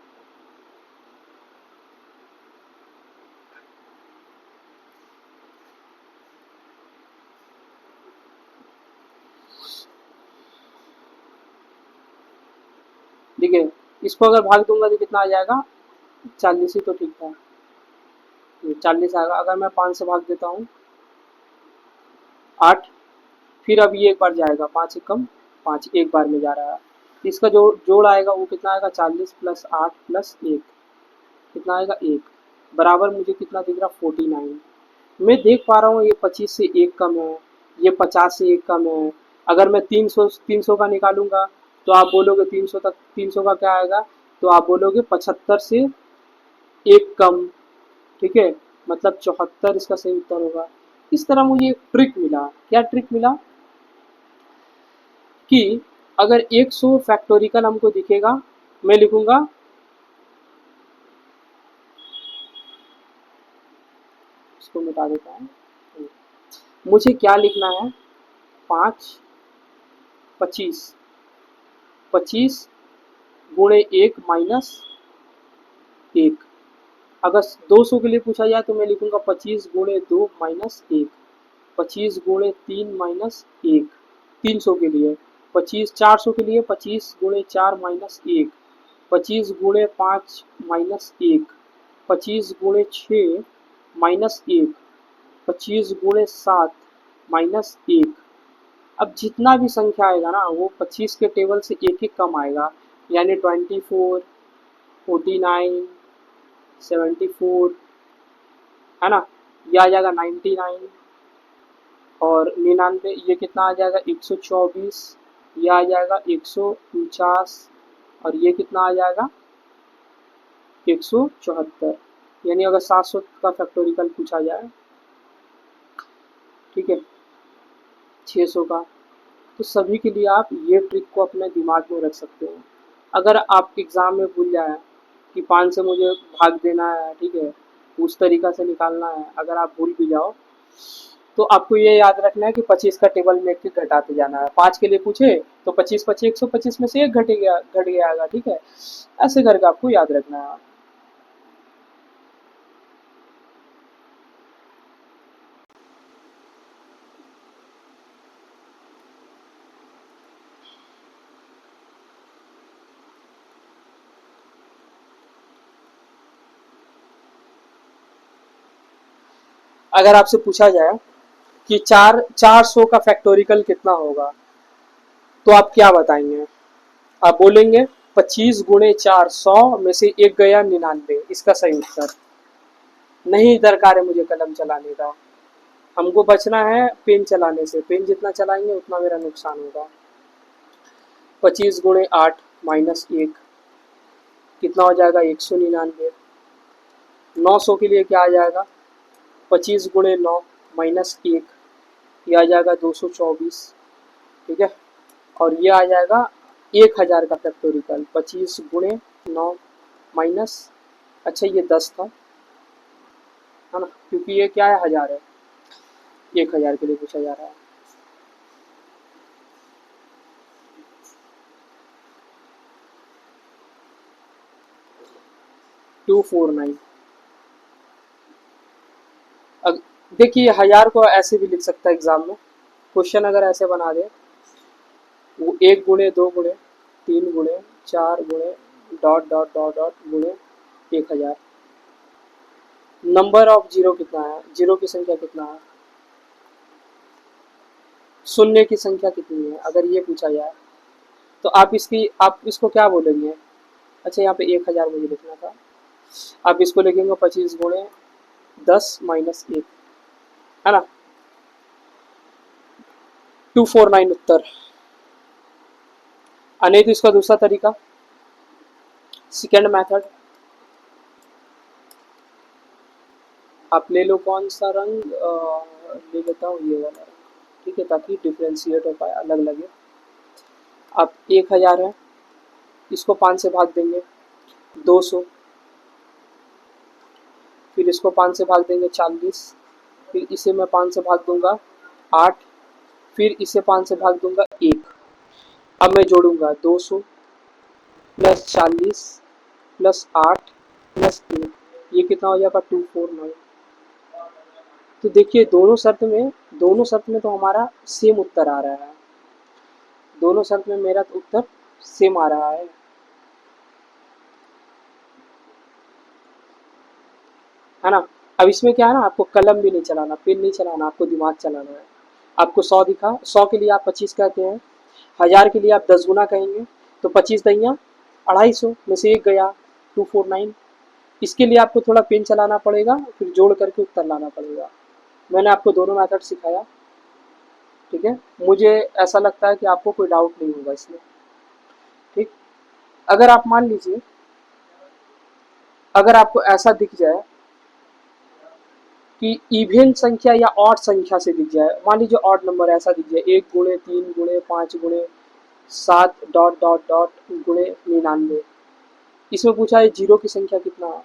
ठीक है, इसको अगर भाग दूंगा तो कितना आ जाएगा, 40 ही तो ठीक था, ये 40 आएगा। अगर मैं 5 से भाग देता हूँ 8, फिर अब ये एक बार जाएगा, 5 एकम 5 एक बार में जा रहा है, तो इसका जो जोड़ आएगा वो कितना आएगा, 40 प्लस 8 प्लस 1, कितना आएगा 1, बराबर मुझे कितना दिख रहा, 49। मैं देख पा रहा हूँ ये 25 से 1 कम है, ये 50 से 1 कम है। अगर मैं 300 का निकालूंगा तो आप बोलोगे 300 तक, 300 का क्या आएगा, तो आप बोलोगे 75 से 1 कम, ठीक है, मतलब 74 इसका सही उत्तर होगा। इस तरह मुझे एक ट्रिक मिला। क्या ट्रिक मिला कि अगर 100 फैक्टोरिकल हमको दिखेगा, मैं लिखूंगा, इसको मिटा देता हूँ, मुझे क्या लिखना है, 5 25 25 गुणे 1 माइनस 1। अगर 200 के लिए पूछा जाए तो मैं लिखूंगा 25 गुणे 2 माइनस 1, 25 गुणे 3 माइनस 1, 300 के लिए। 25 400 के लिए 25 गुणे 4 माइनस 1, 25 गुणे 5 माइनस 1, 25 गुणे 6 माइनस 1, 25 गुणे 7 माइनस 1। अब जितना भी संख्या आएगा ना वो 25 के टेबल से एक एक कम आएगा, यानी 24, 49, 74, है ना, ये आ जाएगा 99, और 99, ये कितना आ जाएगा 124, ये आ जाएगा 149, और ये कितना आ जाएगा 174। यानी अगर 700 का फैक्टोरिकल पूछा जाए, ठीक है, 600 का, तो सभी के लिए आप ये ट्रिक को अपने दिमाग में रख सकते हो। अगर आप एग्ज़ाम में भूल जाए कि 5 से मुझे भाग देना है, ठीक है, उस तरीक़ा से निकालना है, अगर आप भूल भी जाओ तो आपको ये याद रखना है कि 25 का टेबल में एक घटाते जाना है। 5 के लिए पूछे तो 25 25 125 में से एक घट गया आएगा, ठीक है, ऐसे करके आपको याद रखना है। अगर आपसे पूछा जाए कि 400 का फैक्टोरिकल कितना होगा, तो आप क्या बताएंगे, आप बोलेंगे 25 गुणे 4 100 में से एक गया 99, इसका सही उत्तर। नहीं दरकार है मुझे कलम चलाने का, हमको बचना है पेन चलाने से, पेन जितना चलाएंगे उतना मेरा नुकसान होगा। 25 गुणे 8 माइनस 1 कितना हो जाएगा 199। 900 के लिए क्या आ जाएगा, 25 गुणे 9 माइनस 1, ये आ जाएगा 224, ठीक है, और ये आ जाएगा 1000 का फैक्टोरिकल, 25 गुणे 9 माइनस, अच्छा ये 10 था, है ना, क्योंकि ये क्या है, 1000 है, 1000 के लिए पूछा जा रहा है। Two four nine. देखिए 1000 को ऐसे भी लिख सकता है एग्जाम में, क्वेश्चन अगर ऐसे बना दे, वो 1 गुणे 2 गुणे 3 गुणे 4 गुणे डॉट डॉट डॉट डॉट गुणे 1000। नंबर ऑफ जीरो कितना है, जीरो की संख्या कितना है, शून्य की संख्या कितनी है, अगर ये पूछा जाए तो आप इसको क्या बोलेंगे। अच्छा यहाँ पे 1000 मुझे लिखना था, आप इसको लिखेंगे 25 गुणे 10 माइनस 1, है ना, 249 उत्तर। नहीं तो इसका दूसरा तरीका, सेकेंड मेथड, आप ले लो कौन सा रंग, ले लेता हूँ ये वाला रंग, ठीक है, ताकि डिफ्रेंशिएट हो पाए, अलग लगे। अब 1000 है, इसको 5 से भाग देंगे 200, फिर इसको 5 से भाग देंगे 40, फिर इसे मैं 5 से भाग दूंगा 8, फिर इसे 5 से भाग दूंगा 1। अब मैं जोड़ूंगा 200 प्लस 40 प्लस 8 प्लस 1, ये कितना हो जाएगा 249। तो देखिए दोनों शर्त में तो हमारा सेम उत्तर आ रहा है, दोनों शर्त में मेरा तो उत्तर सेम आ रहा है ना। अब इसमें क्या है ना, आपको कलम भी नहीं चलाना, पेन नहीं चलाना, आपको दिमाग चलाना है। आपको 100 दिखा, 100 के लिए आप 25 कहते हैं, 1000 के लिए आप 10 गुना कहेंगे, तो 25 दहिया 250 में से एक गया 249। इसके लिए आपको थोड़ा पेन चलाना पड़ेगा, फिर जोड़ करके उत्तर लाना पड़ेगा। मैंने आपको दोनों मेथड सिखाया, ठीक है। मुझे ऐसा लगता है कि आपको कोई डाउट नहीं होगा इसमें, ठीक। अगर आप मान लीजिए, अगर आपको ऐसा दिख जाए कि इवन संख्या या ऑड संख्या से दिख जाए, मान लीजिए ऑड नंबर ऐसा दिख जाए 1 गुणे 3 गुणे 5 गुणे 7 डॉट डॉट डॉट गुणे 99, इसमें पूछा है जीरो की संख्या कितना है,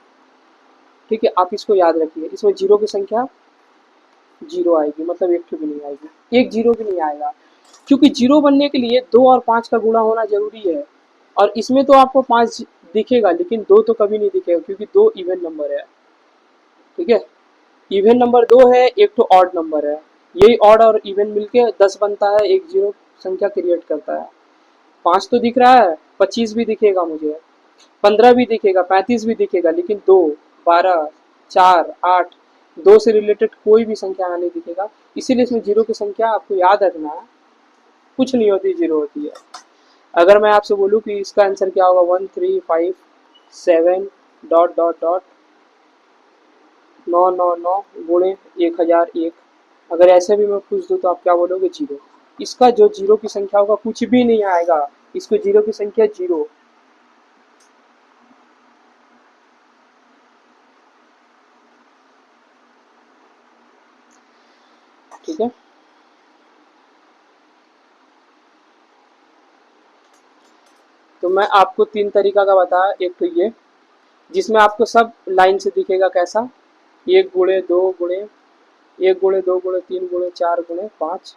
ठीक है। आप इसको याद रखिए, इसमें जीरो की संख्या जीरो आएगी, मतलब एक भी नहीं आएगी, एक जीरो भी नहीं आएगा, क्योंकि जीरो बनने के लिए 2 और 5 का गुणा होना जरूरी है। और इसमें तो आपको 5 दिखेगा, लेकिन 2 तो कभी नहीं दिखेगा, क्योंकि 2 इवन नंबर है, ठीक है। इवन नंबर 2 है, एक तो ऑड नंबर है, यही ऑड और इवन मिलके 10 बनता है, एक जीरो संख्या क्रिएट करता है। 5 तो दिख रहा है, 25 भी दिखेगा मुझे, 15 भी दिखेगा, 35 भी दिखेगा, लेकिन 2, 12, 4, 8, 2 से रिलेटेड कोई भी संख्या नहीं दिखेगा। इसीलिए इसमें जीरो की संख्या आपको याद रखना है, कुछ नहीं होती, जीरो होती है। अगर मैं आपसे बोलूँ कि इसका आंसर क्या होगा 1357 डॉट डॉट डॉट 999 गुणे 1001, अगर ऐसे भी मैं पूछ दूँ तो आप क्या बोलोगे, जीरो। इसका जो जीरो की संख्या होगा कुछ भी नहीं आएगा, इसको जीरो की संख्या जीरो, ठीक है। तो मैं आपको 3 तरीका का बताया, एक तो ये जिसमें आपको सब लाइन से दिखेगा कैसा, 1 गुणे 2 गुणे 1 गुणे 2 गुणे 3 गुणे 4 गुणे 5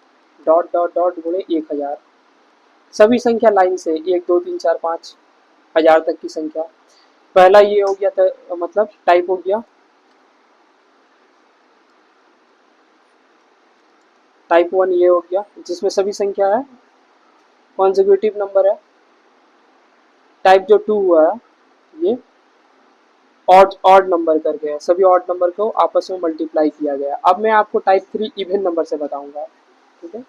डॉट डॉट डॉट गुणे 1000, सभी संख्या लाइन से 1 2 3 4 5 हजार तक की संख्या। पहला ये हो गया था, मतलब टाइप हो गया, टाइप 1 ये हो गया जिसमें सभी संख्या है, कॉन्जिक्यूटिव नंबर है। टाइप जो 2 हुआ है ये ऑड ऑड नंबर करके है, सभी ऑड नंबर को आपस में मल्टीप्लाई किया गया। अब मैं आपको टाइप 3 इवन नंबर से बताऊंगा, ठीक है।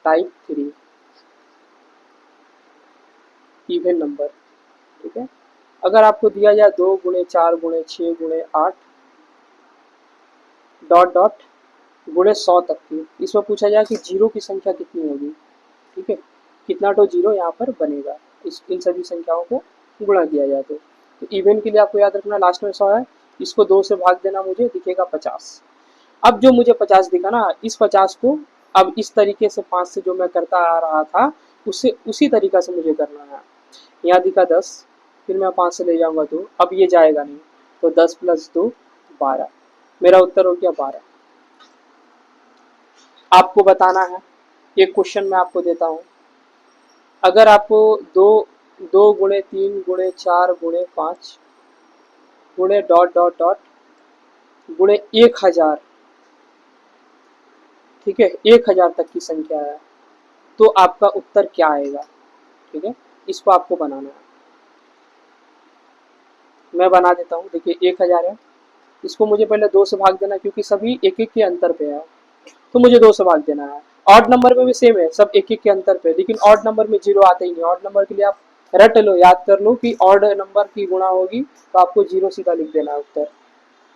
टाइप 3 इवन नंबर, ठीक है। अगर आपको दिया जाए 2 गुणे 4 गुणे 6 गुणे 8 डॉट डॉट गुणे 100 तक की, इसमें पूछा जाए कि जीरो की संख्या कितनी होगी, ठीक है, कितना तो जीरो यहाँ पर बनेगा, इस इन सभी संख्याओं को गुणा किया जाए तो इवन के लिए आपको याद रखना लास्ट में 100 है, इसको 2 से भाग देना, मुझे दिखेगा 50। अब जो मुझे 50 दिखा ना, इस 50 को अब इस तरीके से 5 से जो मैं करता आ रहा था उससे उसी तरीका से मुझे करना है। यहाँ दिखा 10, फिर मैं 5 से ले जाऊंगा 2, अब ये जाएगा नहीं, तो 10 प्लस 2 12, मेरा उत्तर हो गया 12। आपको बताना है, एक क्वेश्चन मैं आपको देता हूँ, अगर आपको 2 गुणे 3 गुणे 4 गुणे 5 गुणे डॉट डॉट डॉट गुणे 1000, ठीक है, 1000 तक की संख्या है, तो आपका उत्तर क्या आएगा, ठीक है। इसको आपको बनाना है, मैं बना देता हूँ। देखिए 1000 है, इसको मुझे पहले 2 से भाग देना, क्योंकि सभी एक एक के अंतर पे है, तो मुझे 2 से भाग देना है। ऑड नंबर में भी सेम है, सब एक एक के अंतर पे, लेकिन ऑड नंबर में जीरो आते ही नहीं। ऑड नंबर के लिए आप रट लो, याद कर लो कि ऑड नंबर की गुणा होगी तो आपको जीरो सीधा लिख देना है उत्तर,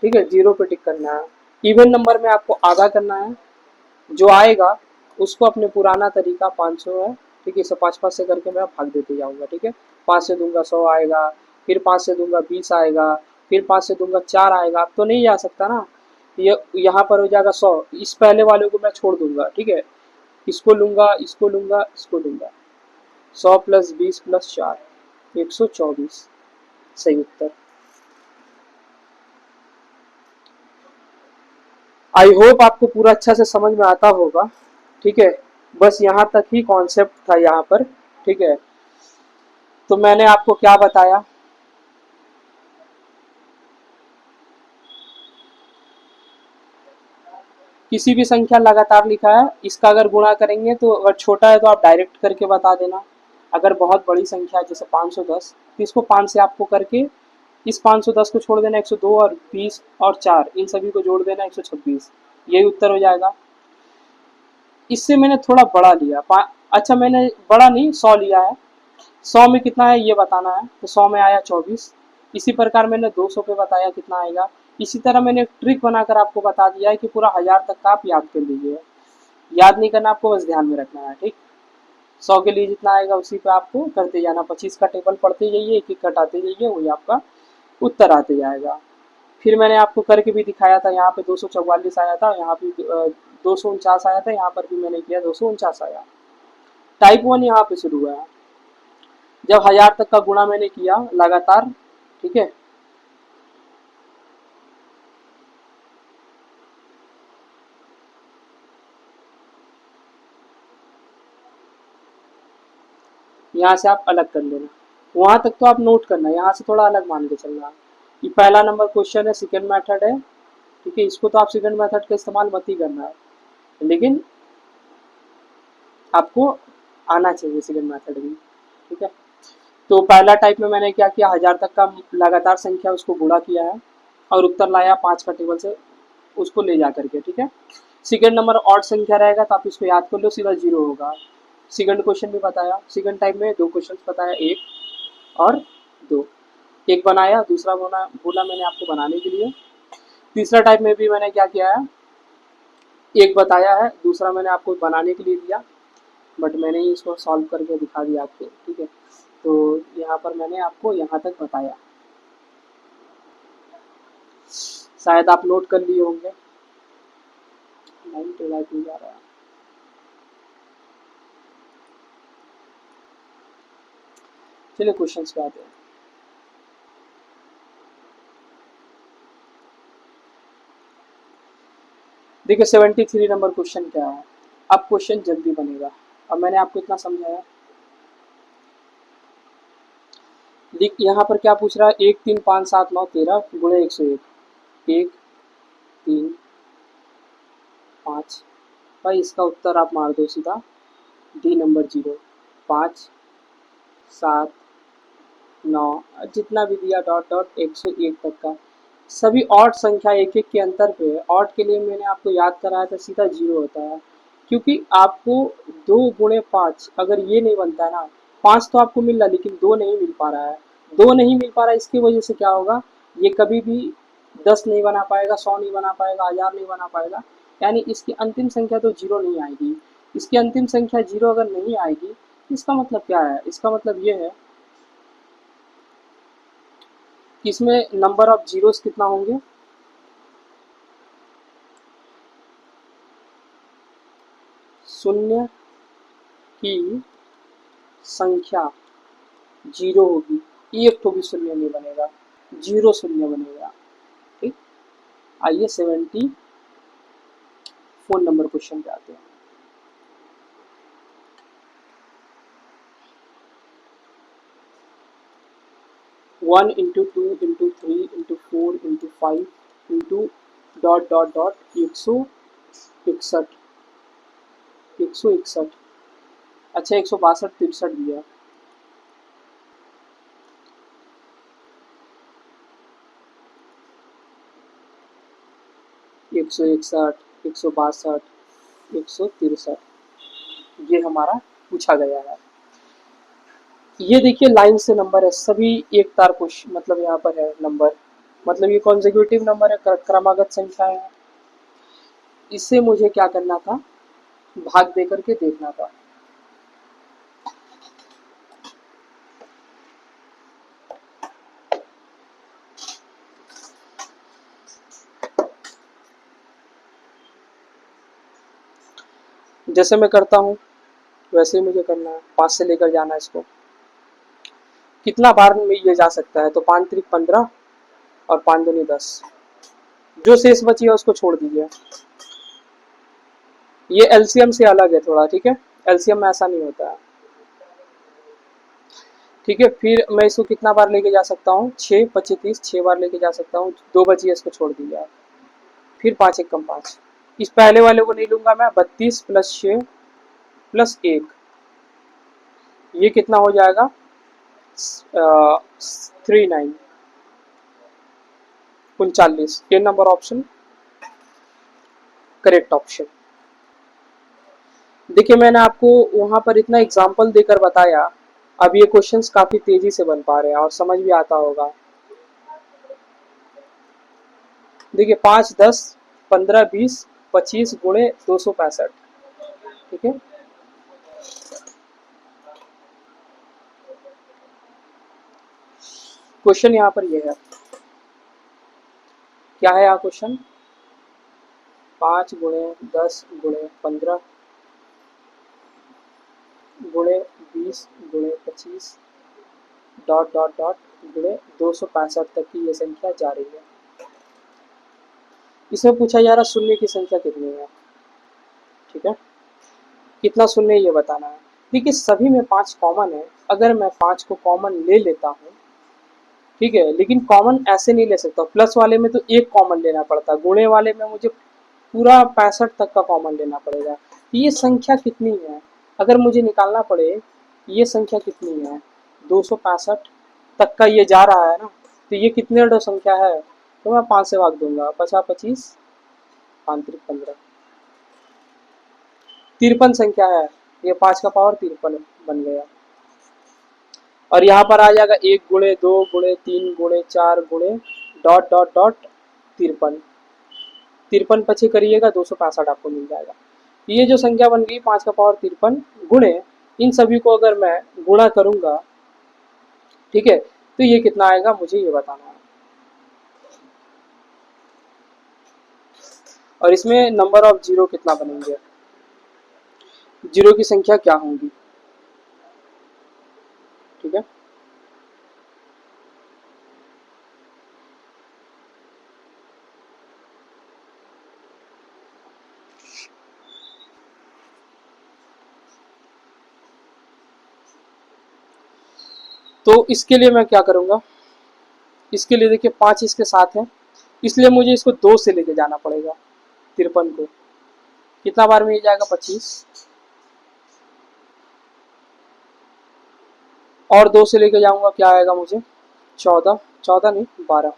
ठीक है, जीरो पे टिक करना है। इवन नंबर में आपको आधा करना है, जो आएगा उसको अपने पुराना तरीका 500 है, ठीक है, इसे 5 से करके मैं भाग देते जाऊंगा, ठीक है। 5 से दूंगा 100 आएगा, फिर 5 से दूंगा 20 आएगा, फिर 5 से दूंगा 4 आएगा। अब तो नहीं आ सकता ना, ये यहाँ पर हो जाएगा 100, इस पहले वाले को मैं छोड़ दूंगा, ठीक है। इसको लूंगा, इसको लूंगा, इसको लूंगा। 100 + 20 + 4 124 सही उत्तर। आई होप आपको पूरा अच्छा से समझ में आता होगा। ठीक है, बस यहाँ तक ही कॉन्सेप्ट था यहाँ पर। ठीक है, तो मैंने आपको क्या बताया, किसी भी संख्या लगातार लिखा है, इसका अगर गुणा करेंगे तो अगर छोटा है तो आप डायरेक्ट करके बता देना। अगर बहुत बड़ी संख्या है जैसे 510, तो इसको 5 से आपको करके इस 510 को छोड़ देना, 102 और 20 और 4 इन सभी को जोड़ देना 126, यही उत्तर हो जाएगा। इससे मैंने थोड़ा बड़ा लिया, अच्छा मैंने बड़ा नहीं 100 लिया है। 100 में कितना है ये बताना है, तो 100 में आया 24। इसी प्रकार मैंने 200 पे बताया कितना आएगा। इसी तरह मैंने एक ट्रिक बनाकर आपको बता दिया है कि पूरा 1000 तक का आप याद कर लीजिए। याद नहीं करना, आपको बस ध्यान में रखना है। ठीक, 100 के लिए जितना आएगा उसी पे आपको करते जाना, 25 का टेबल पढ़ते जाइए, एक एक घटाते जाइए, वही आपका उत्तर आते जाएगा। फिर मैंने आपको करके भी दिखाया था, यहाँ पे 244 आया था, यहाँ पे 249 आया था, यहाँ पर भी मैंने किया 249 आया। टाइप 1 यहाँ पे शुरू हुआ है जब 1000 तक का गुणा मैंने किया लगातार। ठीक है, यहाँ से आप अलग कर लेना, वहां तक तो आप नोट करना, यहाँ से थोड़ा अलग मान के चलना। ये पहला नंबर क्वेश्चन है, सेकंड मेथड है। ठीक है, इसको तो आप सेकंड मेथड का इस्तेमाल मत ही करना है, लेकिन आपको आना चाहिए सेकंड मेथड भी। ठीक है, तो पहला टाइप में मैंने क्या किया, 1000 तक का लगातार संख्या उसको गुणा किया है और उत्तर लाया 5 का टेबल से उसको ले जा करके। ठीक है, सेकंड नंबर ऑड संख्या रहेगा तो आप इसको याद कर लो, सीधा 0 होगा। सेकंड क्वेश्चन भी बताया, सेकंड टाइप में 2 क्वेश्चन बताया, 1 और 2। एक बनाया, दूसरा बोला बोला मैंने आपको बनाने के लिए। तीसरा टाइप में भी मैंने क्या किया है, एक बताया है, दूसरा मैंने आपको बनाने के लिए दिया, बट मैंने ही इसको सॉल्व करके दिखा दिया आपको। ठीक है, तो यहाँ पर मैंने आपको यहाँ तक बताया, शायद आप नोट कर लिए होंगे। लाइट लाइट नहीं जा रहा है, चलिए क्वेश्चन पे आते हैं। देखिए 73 नंबर क्वेश्चन क्या है। अब क्वेश्चन जल्दी बनेगा, अब मैंने आपको इतना समझाया। देख यहाँ पर क्या पूछ रहा है, 1 3 5 7 9 13 गुणे 101, 1 3 5। भाई इसका उत्तर आप मार दो सीधा, डी नंबर 0। 5 7 9 जितना भी दिया डॉट डॉट 101 तक का सभी ऑड संख्या एक एक के अंतर पे है। ऑड के लिए मैंने आपको याद कराया था, सीधा 0 होता है, क्योंकि आपको 2 गुणे 5 अगर ये नहीं बनता है ना, 5 तो आपको मिल रहा है लेकिन 2 नहीं मिल पा रहा है। 2 नहीं मिल पा रहा है, इसकी वजह से क्या होगा, ये कभी भी 10 नहीं बना पाएगा, 100 नहीं बना पाएगा, 1000 नहीं बना पाएगा। यानी इसकी अंतिम संख्या तो 0 नहीं आएगी। इसकी अंतिम संख्या 0 अगर नहीं आएगी, इसका मतलब क्या है, इसका मतलब ये है कि इसमें नंबर ऑफ जीरोस कितना होंगे, शून्य की संख्या 0 होगी, एक तो भी शून्य नहीं बनेगा, 0 शून्य बनेगा। ठीक, आइए 74 नंबर क्वेश्चन पे आते हैं। 1 into 2 into 3 into 4 into 5 into dot dot dot 161, 161, अच्छा 162 63 दिया। एक सौ इकसठ, 162, 163 ये हमारा पूछा गया है। ये देखिए लाइन से नंबर है, सभी एक तार क्वेश्चन मतलब यहाँ पर है नंबर, मतलब ये कॉन्जिक्यूटिव नंबर है, क्रमागत संख्या है। इससे मुझे क्या करना था, भाग दे करके देखना था। जैसे मैं करता हूँ वैसे ही मुझे करना है, 5 से लेकर जाना है इसको। कितना बार में ये जा सकता है, तो 5 त्रिक 15 और 5 दूनी 10, जो शेष बची है उसको छोड़ दीजिए। ये एलसीएम से अलग है थोड़ा, ठीक है, एलसीएम में ऐसा नहीं होता है, ठीक है। फिर मैं इसको कितना बार लेके जा सकता हूँ, 6 25 30, 6 बार लेके जा सकता हूँ, 2 बची है, इसको छोड़ दीजिए आप। फिर 5 1 कम 5, इस पहले वाले को नहीं लूंगा मैं, 32 प्लस 6 प्लस 1, ये कितना हो जाएगा, 39 39, ये नंबर ऑप्शन करेक्ट ऑप्शन। देखिए मैंने आपको वहां पर इतना एग्जाम्पल देकर बताया, अब ये क्वेश्चंस काफी तेजी से बन पा रहे हैं और समझ भी आता होगा। देखिए 5 10 15 20 25 गुणे 265, ठीक है। क्वेश्चन यहाँ पर ये है, क्या है यहाँ क्वेश्चन, 5 गुणे 10 गुणे 15 गुणे 20 गुणे 25 डॉट डॉट डॉट गुणे 265 तक की ये संख्या जा रही है। इसमें पूछा जा रहा शून्य की संख्या कितनी है, ठीक है, कितना शून्य ये बताना है। देखिए सभी में 5 कॉमन है, अगर मैं 5 को कॉमन ले लेता हूँ, ठीक है, लेकिन कॉमन ऐसे नहीं ले सकता, प्लस वाले में तो एक कॉमन लेना पड़ता, गुणे वाले में मुझे पूरा 65 तक का कॉमन लेना पड़ेगा। तो ये संख्या कितनी है, अगर मुझे निकालना पड़े ये संख्या कितनी है, 265 तक का ये जा रहा है ना, तो ये कितने डो संख्या है, तो मैं 5 से भाग दूंगा, 50 25 5 15, 53 संख्या है, ये 5 का पावर 53 बन गया। और यहाँ पर आ जाएगा 1 गुणे 2 गुणे 3 गुणे 4 गुणे डॉट डॉट डॉट 53, 53 पीछे करिएगा 265 आपको मिल जाएगा। ये जो संख्या बन गई 5 का पावर 53 गुणे, इन सभी को अगर मैं गुणा करूंगा, ठीक है, तो ये कितना आएगा मुझे ये बताना है। और इसमें नंबर ऑफ जीरो कितना बनेंगे, जीरो की संख्या क्या होंगी, ठीक है। तो इसके लिए मैं क्या करूंगा, इसके लिए देखिए 5 इसके साथ है, इसलिए मुझे इसको 2 से लेके जाना पड़ेगा, 53 को कितना बार में ये जाएगा 25, और 2 से लेके जाऊंगा क्या आएगा मुझे 14, 14 नहीं 12,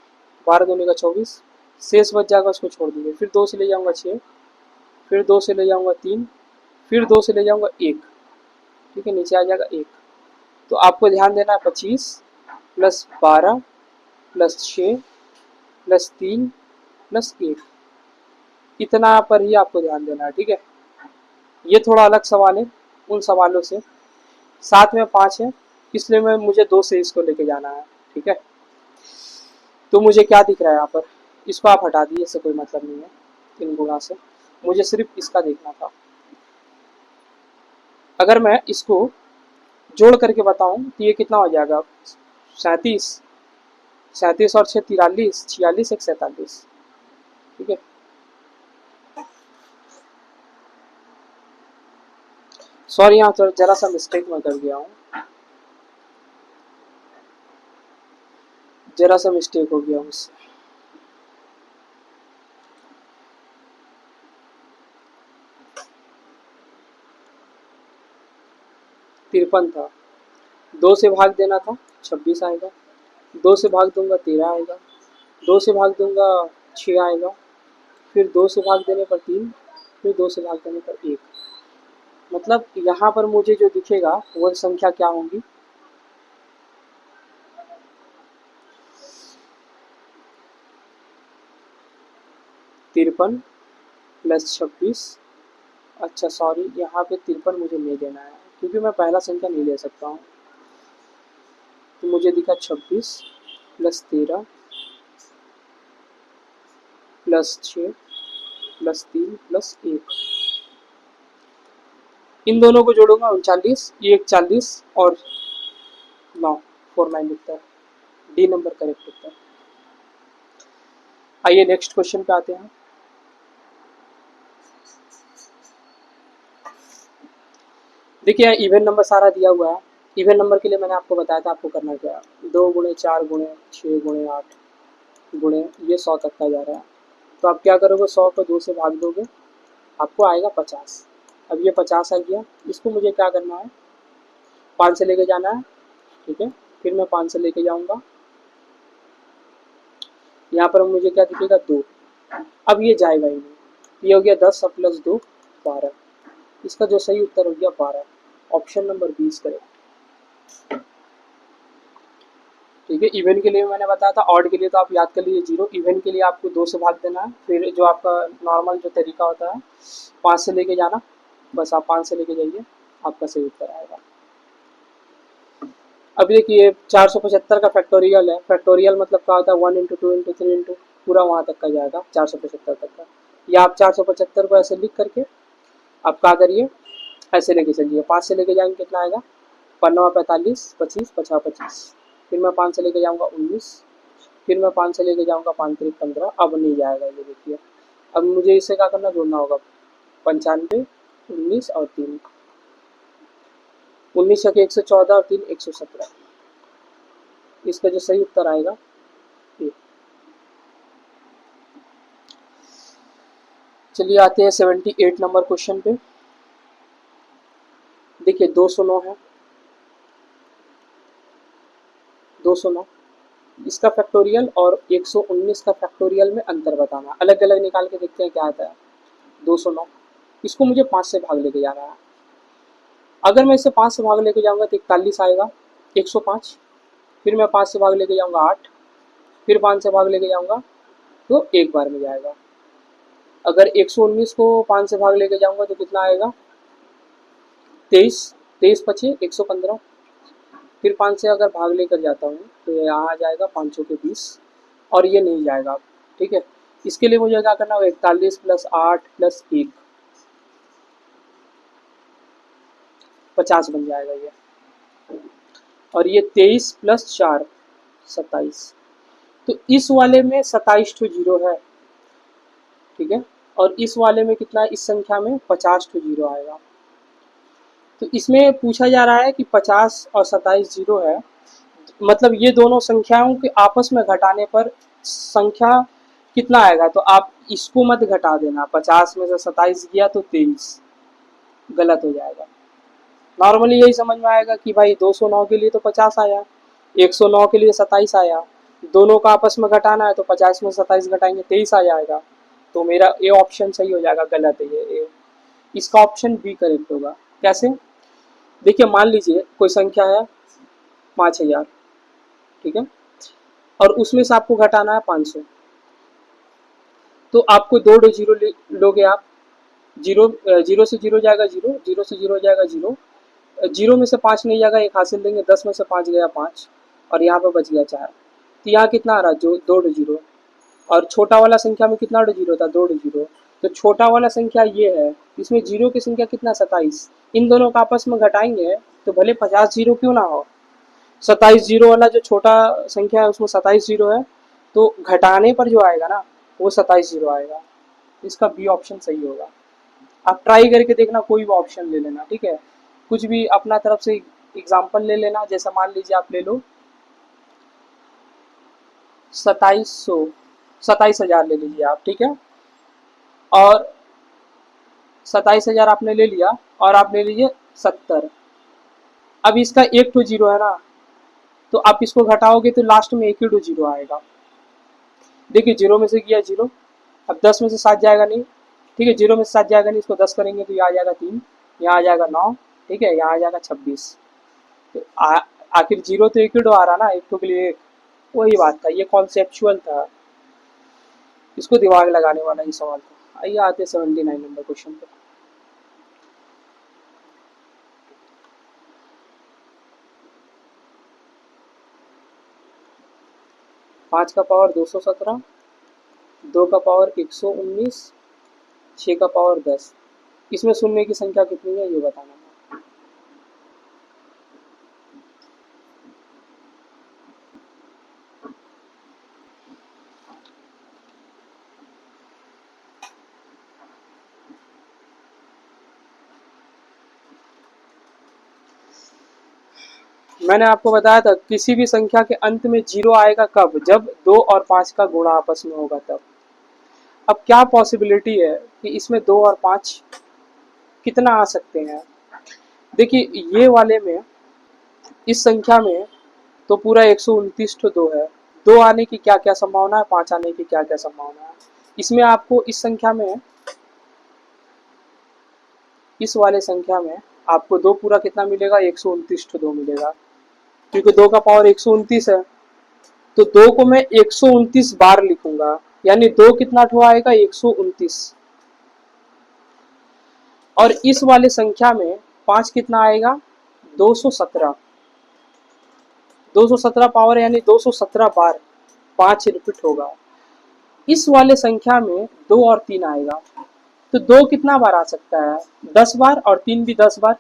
12 दूनी का 24, शेष बच जाएगा उसको छोड़ दीजिए। फिर 2 से ले जाऊंगा 6, फिर 2 से ले जाऊंगा 3, फिर 2 से ले जाऊंगा 1, ठीक है, नीचे आ जाएगा 1। तो आपको ध्यान देना है 25 प्लस 12 प्लस 6 प्लस 3 प्लस 1, इतना पर ही आपको ध्यान देना है, ठीक है। ये थोड़ा अलग सवाल है उन सवालों से, साथ में 5 है, इसलिए मैं मुझे 2 से इसको लेके जाना है, ठीक है। तो मुझे क्या दिख रहा है यहाँ पर, इसको आप हटा दिए, इससे कोई मतलब नहीं है इन गुणा से, मुझे सिर्फ इसका देखना था। अगर मैं इसको जोड़ करके बताऊं तो ये कितना हो जाएगा, 37, 37 और 6 43, 46 एक 47, ठीक है। सॉरी यहाँ तो जरा सा मिस्टेक मैं कर गया हूँ, जरा सा मिस्टेक हो गया मुझसे। तिरपन था, 2 से भाग देना था 26 आएगा, 2 से भाग दूंगा 13 आएगा, 2 से भाग दूंगा 6 आएगा, फिर 2 से भाग देने पर 3, फिर 2 से भाग देने पर 1। मतलब यहाँ पर मुझे जो दिखेगा वो संख्या क्या होंगी, 53 प्लस 26, अच्छा सॉरी यहाँ पे 53 मुझे नहीं देना है क्योंकि मैं पहला संख्या नहीं ले सकता हूँ, तो मुझे दिखा 26 प्लस 13 प्लस 6 प्लस 3 प्लस 1, इन दोनों को जोड़ूंगा 39, ये 40 और 9, 49 उत्तर, डी नंबर करेक्ट उत्तर। आइए नेक्स्ट क्वेश्चन पे आते हैं। देखिए इवन नंबर सारा दिया हुआ है। इवन नंबर के लिए मैंने आपको बताया था आपको करना क्या है, 2 गुणे 4 गुणे 6 गुणे 8 गुणे ये 100 तक का जा रहा है। तो आप क्या करोगे, 100 को 2 से भाग दोगे, आपको आएगा 50। अब ये 50 आ गया, इसको मुझे क्या करना है, 5 से लेके जाना है, ठीक है। फिर मैं 5 से लेके जाऊंगा, यहाँ पर मुझे क्या दिखेगा 2। अब ये जाएगा ही नहीं, ये हो गया 10 और प्लस 2 12। इसका जो सही उत्तर हो गया 12, ऑप्शन नंबर 20 करेक्ट। ठीक है, इवन के लिए मैंने बताया था, ऑड के लिए तो आप याद कर लीजिए 0, इवन के लिए आपको 2 से भाग देना है। फिर जो आपका नॉर्मल जो तरीका होता है 5 से लेके जाना, बस आप 5 से लेके जाइए, आपका सही उत्तर आएगा। अब देखिए 475 का फैक्टोरियल है, फैक्टोरियल मतलब क्या होता है 1 इंटू 2 इंटू 3 इंटू पूरा वहाँ तक का जाएगा 475 तक का। या आप 475 को ऐसे लिख करके आप क्या करिए, ऐसे लेके चलिए, 5 से लेके जाएंगे कितना आएगा, 15 45 25 50 25। फिर मैं 5 से लेके जाऊँगा 19, फिर मैं 5 से लेके जाऊँगा 5 3 15। अब नहीं जाएगा ये देखिए, अब मुझे इससे क्या करना, जोड़ना होगा 95 19 और 3, 19 एक 114 और 3 117। इसका जो सही उत्तर आएगा ये। चलिए आते हैं 78 नंबर क्वेश्चन पे। देखिए 209 है, 209 इसका फैक्टोरियल और 119 का फैक्टोरियल में अंतर बताना, अलग अलग निकाल के देखते हैं क्या आता है। 209 इसको मुझे 5 से भाग लेके जाना है। अगर मैं इसे 5 से भाग लेके जाऊंगा तो 41 आएगा, 105। फिर मैं 5 से भाग लेके जाऊंगा 8, फिर 5 से भाग लेके जाऊंगा तो एक बार में जाएगा। अगर 119 को 5 से भाग लेके जाऊंगा तो कितना आएगा, 23, 23 पचे 115। फिर 5 से अगर भाग लेकर जाता हूँ तो यहाँ आ जाएगा 500 के 20, और ये नहीं जाएगा। ठीक है, इसके लिए मुझे क्या करना होगा, 41 प्लस 8 प्लस 1 50 बन जाएगा ये, और ये 23 प्लस 4 27। तो इस वाले में 27 ठो जीरो है, ठीक है, और इस वाले में कितना है, इस संख्या में 50 ठो जीरो आएगा। तो इसमें पूछा जा रहा है कि 50 और 27 जीरो है, मतलब ये दोनों संख्याओं के आपस में घटाने पर संख्या कितना आएगा। तो आप इसको मत घटा देना, 50 में से 27 गया तो 23, गलत हो जाएगा। नॉर्मली यही समझ में आएगा कि भाई 209 के लिए तो 50 आया, 109 के लिए 27 आया, दोनों का आपस में घटाना है तो 50 में 27 घटाएंगे 23 आ जाएगा। तो मेरा ये ऑप्शन सही हो जाएगा, गलत है ये। इसका ऑप्शन बी करेक्ट होगा। कैसे, देखिए मान लीजिए कोई संख्या है 5000, ठीक है, और उसमें से आपको घटाना है 500। तो आपको दो जीरो लोगे आप, जीरो, जीरो से जीरो जाएगा जीरो, जीरो से जीरो जाएगा जीरो, जीरो में से 5 नहीं जाएगा, एक हासिल देंगे, 10 में से 5 गया 5, और यहाँ पे बच गया 4। तो यहाँ कितना आ रहा है, जो दो जीरो, और छोटा वाला संख्या में कितना जीरो था, दो जीरो। तो छोटा वाला संख्या ये है, इसमें जीरो की संख्या कितना 27, इन दोनों का आपस में घटाएंगे तो भले 50 जीरो क्यों ना हो, 27 जीरो वाला जो छोटा संख्या है उसमें 27 जीरो है, तो घटाने पर जो आएगा ना वो 27 जीरो आएगा। इसका बी ऑप्शन सही होगा। आप ट्राई करके देखना, कोई भी ऑप्शन ले लेना, ठीक है, कुछ भी अपना तरफ से एग्जाम्पल ले लेना। जैसा मान लीजिए आप ले लो 2700, 27,000 ले लीजिए आप, ठीक है, और 27,000 आपने ले लिया, और आप ले लीजिए 70। अब इसका एक टू जीरो है ना, तो आप इसको घटाओगे तो लास्ट में एक ही टू जीरो आएगा। देखिए जीरो में से गया जीरो, अब 10 में से 7 जाएगा नहीं, ठीक है, जीरो में से 7 जाएगा नहीं, इसको 10 करेंगे तो ये आ जाएगा 3, यहाँ आ जाएगा 9, ठीक है, यहाँ आ जाएगा 26। तो आखिर जीरो तो एक ही आ रहा ना, एक टू के लिए एक, वही बात था, ये कॉन्सेप्चुअल था, इसको दिमाग लगाने वाला ये सवाल था। आइए आते 79 नंबर क्वेश्चन पे। 5 का पावर 217, 2 का पावर 119, 6 का पावर 10, इसमें शून्य की संख्या कितनी है ये बताना। मैंने आपको बताया था किसी भी संख्या के अंत में जीरो आएगा कब, जब 2 और 5 का गुणा आपस में होगा तब। अब क्या पॉसिबिलिटी है कि इसमें 2 और 5 कितना आ सकते हैं। देखिए ये वाले में, इस संख्या में तो पूरा 129 तो 2 है, 2 आने की क्या क्या संभावना है, 5 आने की क्या क्या संभावना है। इसमें आपको इस संख्या में, इस वाले संख्या में आपको 2 पूरा कितना मिलेगा, 129 तो 2 मिलेगा, क्योंकि 2 का पावर 129 है। तो 2 को मैं 129 बार लिखूंगा, यानी 2 कितना ठो आएगा, 129। और इस वाले संख्या में 5 कितना आएगा, 217। 217 पावर यानी 217 बार 5 रिपीट होगा। इस वाले संख्या में 2 और 3 आएगा, तो 2 कितना बार आ सकता है, 10 बार, और 3 भी 10 बार।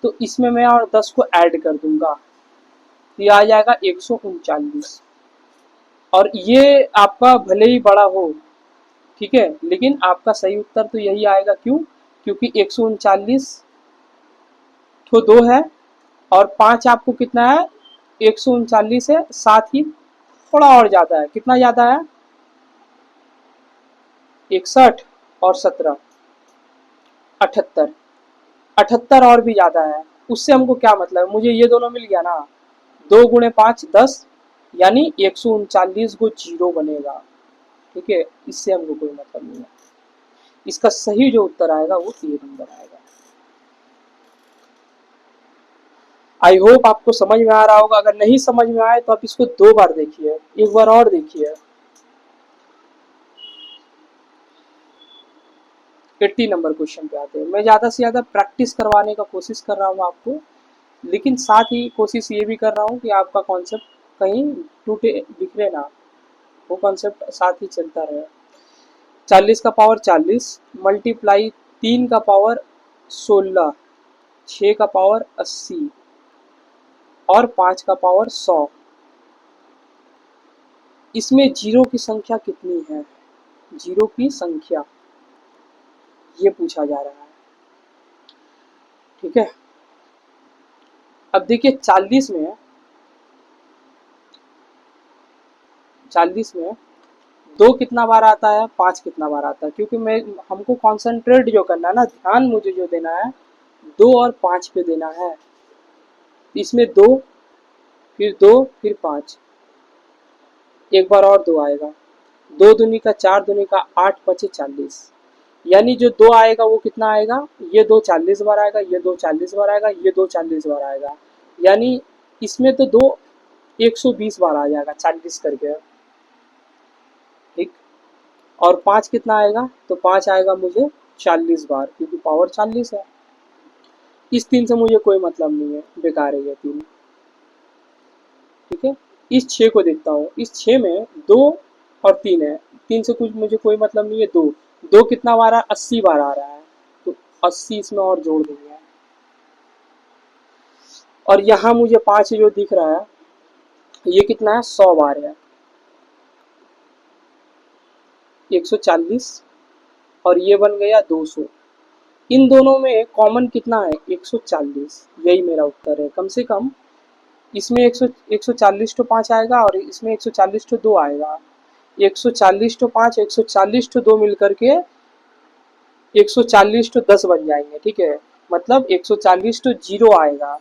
तो इसमें मैं और 10 को ऐड कर दूंगा, ये आ जाएगा 139। और ये आपका भले ही बड़ा हो, ठीक है, लेकिन आपका सही उत्तर तो यही आएगा। क्यों? क्योंकि 139 तो 2 है, और 5 आपको कितना है, 139 है, साथ ही थोड़ा और ज्यादा है। कितना ज्यादा है, 61 और 17, 78। 78 और भी ज्यादा है। उससे हमको क्या मतलब है, मुझे ये दोनों मिल गया ना, 2 गुणे 5 10, यानी 139 को जीरो बनेगा। ठीक है, इससे हमको कोई मतलब नहीं है। इसका सही जो उत्तर आएगा वो ये नंबर आएगा। आई होप आपको समझ में आ रहा होगा। अगर नहीं समझ में आए तो आप इसको 2 बार देखिए, एक बार और देखिए। 80 नंबर क्वेश्चन पे आते हैं। मैं ज्यादा से ज्यादा प्रैक्टिस करवाने का कोशिश कर रहा हूँ आपको, लेकिन साथ ही कोशिश ये भी कर रहा हूँ कि आपका कॉन्सेप्ट कहीं टूटे बिखरे ना, वो कॉन्सेप्ट साथ ही चलता रहे। 40 का पावर 40 मल्टीप्लाई 3 का पावर 16, 6 का पावर 80 और 5 का पावर 100। इसमें जीरो की संख्या कितनी है, जीरो की संख्या ये पूछा जा रहा है। ठीक है, अब देखिए 40 में 2 कितना बार आता है, 5 कितना बार आता है। क्योंकि मैं, हमको कॉन्सेंट्रेट जो करना है ना, ध्यान मुझे जो देना है 2 और 5 पे देना है। इसमें 2, फिर 2, फिर 5, एक बार और 2 आएगा, 2 दूनी का 4, दूनी का 8, 5 40, यानी जो 2 आएगा वो कितना आएगा, ये 2 40 बार आएगा, ये 2 40 बार आएगा, ये 2 40 बार आएगा, यानी इसमें तो 2 120 बार आ जाएगा 40 करके। ठीक, और 5 कितना आएगा, तो 5 आएगा मुझे 40 बार, क्योंकि पावर 40 है। इस 3 से मुझे कोई मतलब नहीं है, बेकार है ये 3। ठीक है, इस 6 को देखता हूँ, इस 6 में 2 और 3 है, 3 से कुछ मुझे कोई मतलब नहीं है। 2, 2 कितना बार है, 80 बार आ रहा है, तो 80 इसमें और जोड़ देंगे। और यहाँ मुझे 5 जो दिख रहा है, ये कितना है, 100 बार है, 140 और ये बन गया 200। इन दोनों में कॉमन कितना है, 140। यही मेरा उत्तर है। कम से कम इसमें 140 तो 5 आएगा, और इसमें 140 तो 2 आएगा। 140 तो 5, 140 तो 2 मिलकर के 140 तो 10 बन जाएंगे। ठीक है, मतलब 140 तो जीरो आएगा,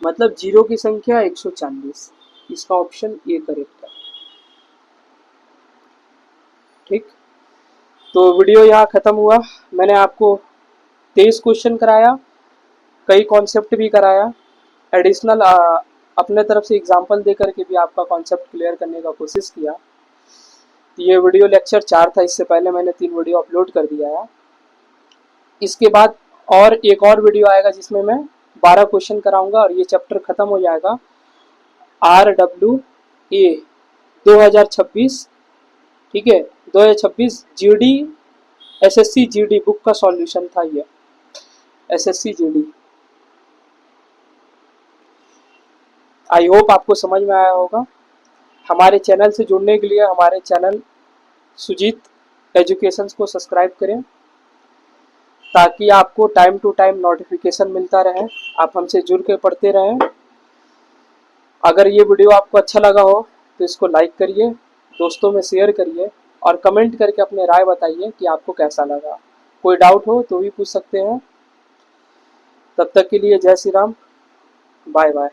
मतलब जीरो की संख्या 140। इसका ऑप्शन ए करेक्ट है। ठीक, तो वीडियो यहाँ खत्म हुआ। मैंने आपको 23 क्वेश्चन कराया, कई कॉन्सेप्ट भी कराया, एडिशनल अपने तरफ से एग्जाम्पल दे करके भी आपका कॉन्सेप्ट क्लियर करने का कोशिश किया। ये वीडियो लेक्चर 4 था, इससे पहले मैंने 3 वीडियो अपलोड कर दिया है। इसके बाद और एक और वीडियो आएगा जिसमें मैं 12 क्वेश्चन कराऊंगा, और ये चैप्टर खत्म हो जाएगा। RWA 2026, ठीक है, 2026 GD एसएससी जीडी बुक का सॉल्यूशन था ये, एसएससी जीडी। आई होप आपको समझ में आया होगा। हमारे चैनल से जुड़ने के लिए हमारे चैनल सुजीत एजुकेशंस को सब्सक्राइब करें, ताकि आपको टाइम टू टाइम नोटिफिकेशन मिलता रहे, आप हमसे जुड़ के पढ़ते रहें। अगर ये वीडियो आपको अच्छा लगा हो तो इसको लाइक करिए, दोस्तों में शेयर करिए और कमेंट करके अपने राय बताइए कि आपको कैसा लगा। कोई डाउट हो तो भी पूछ सकते हैं। तब तक के लिए जय श्री राम, बाय बाय।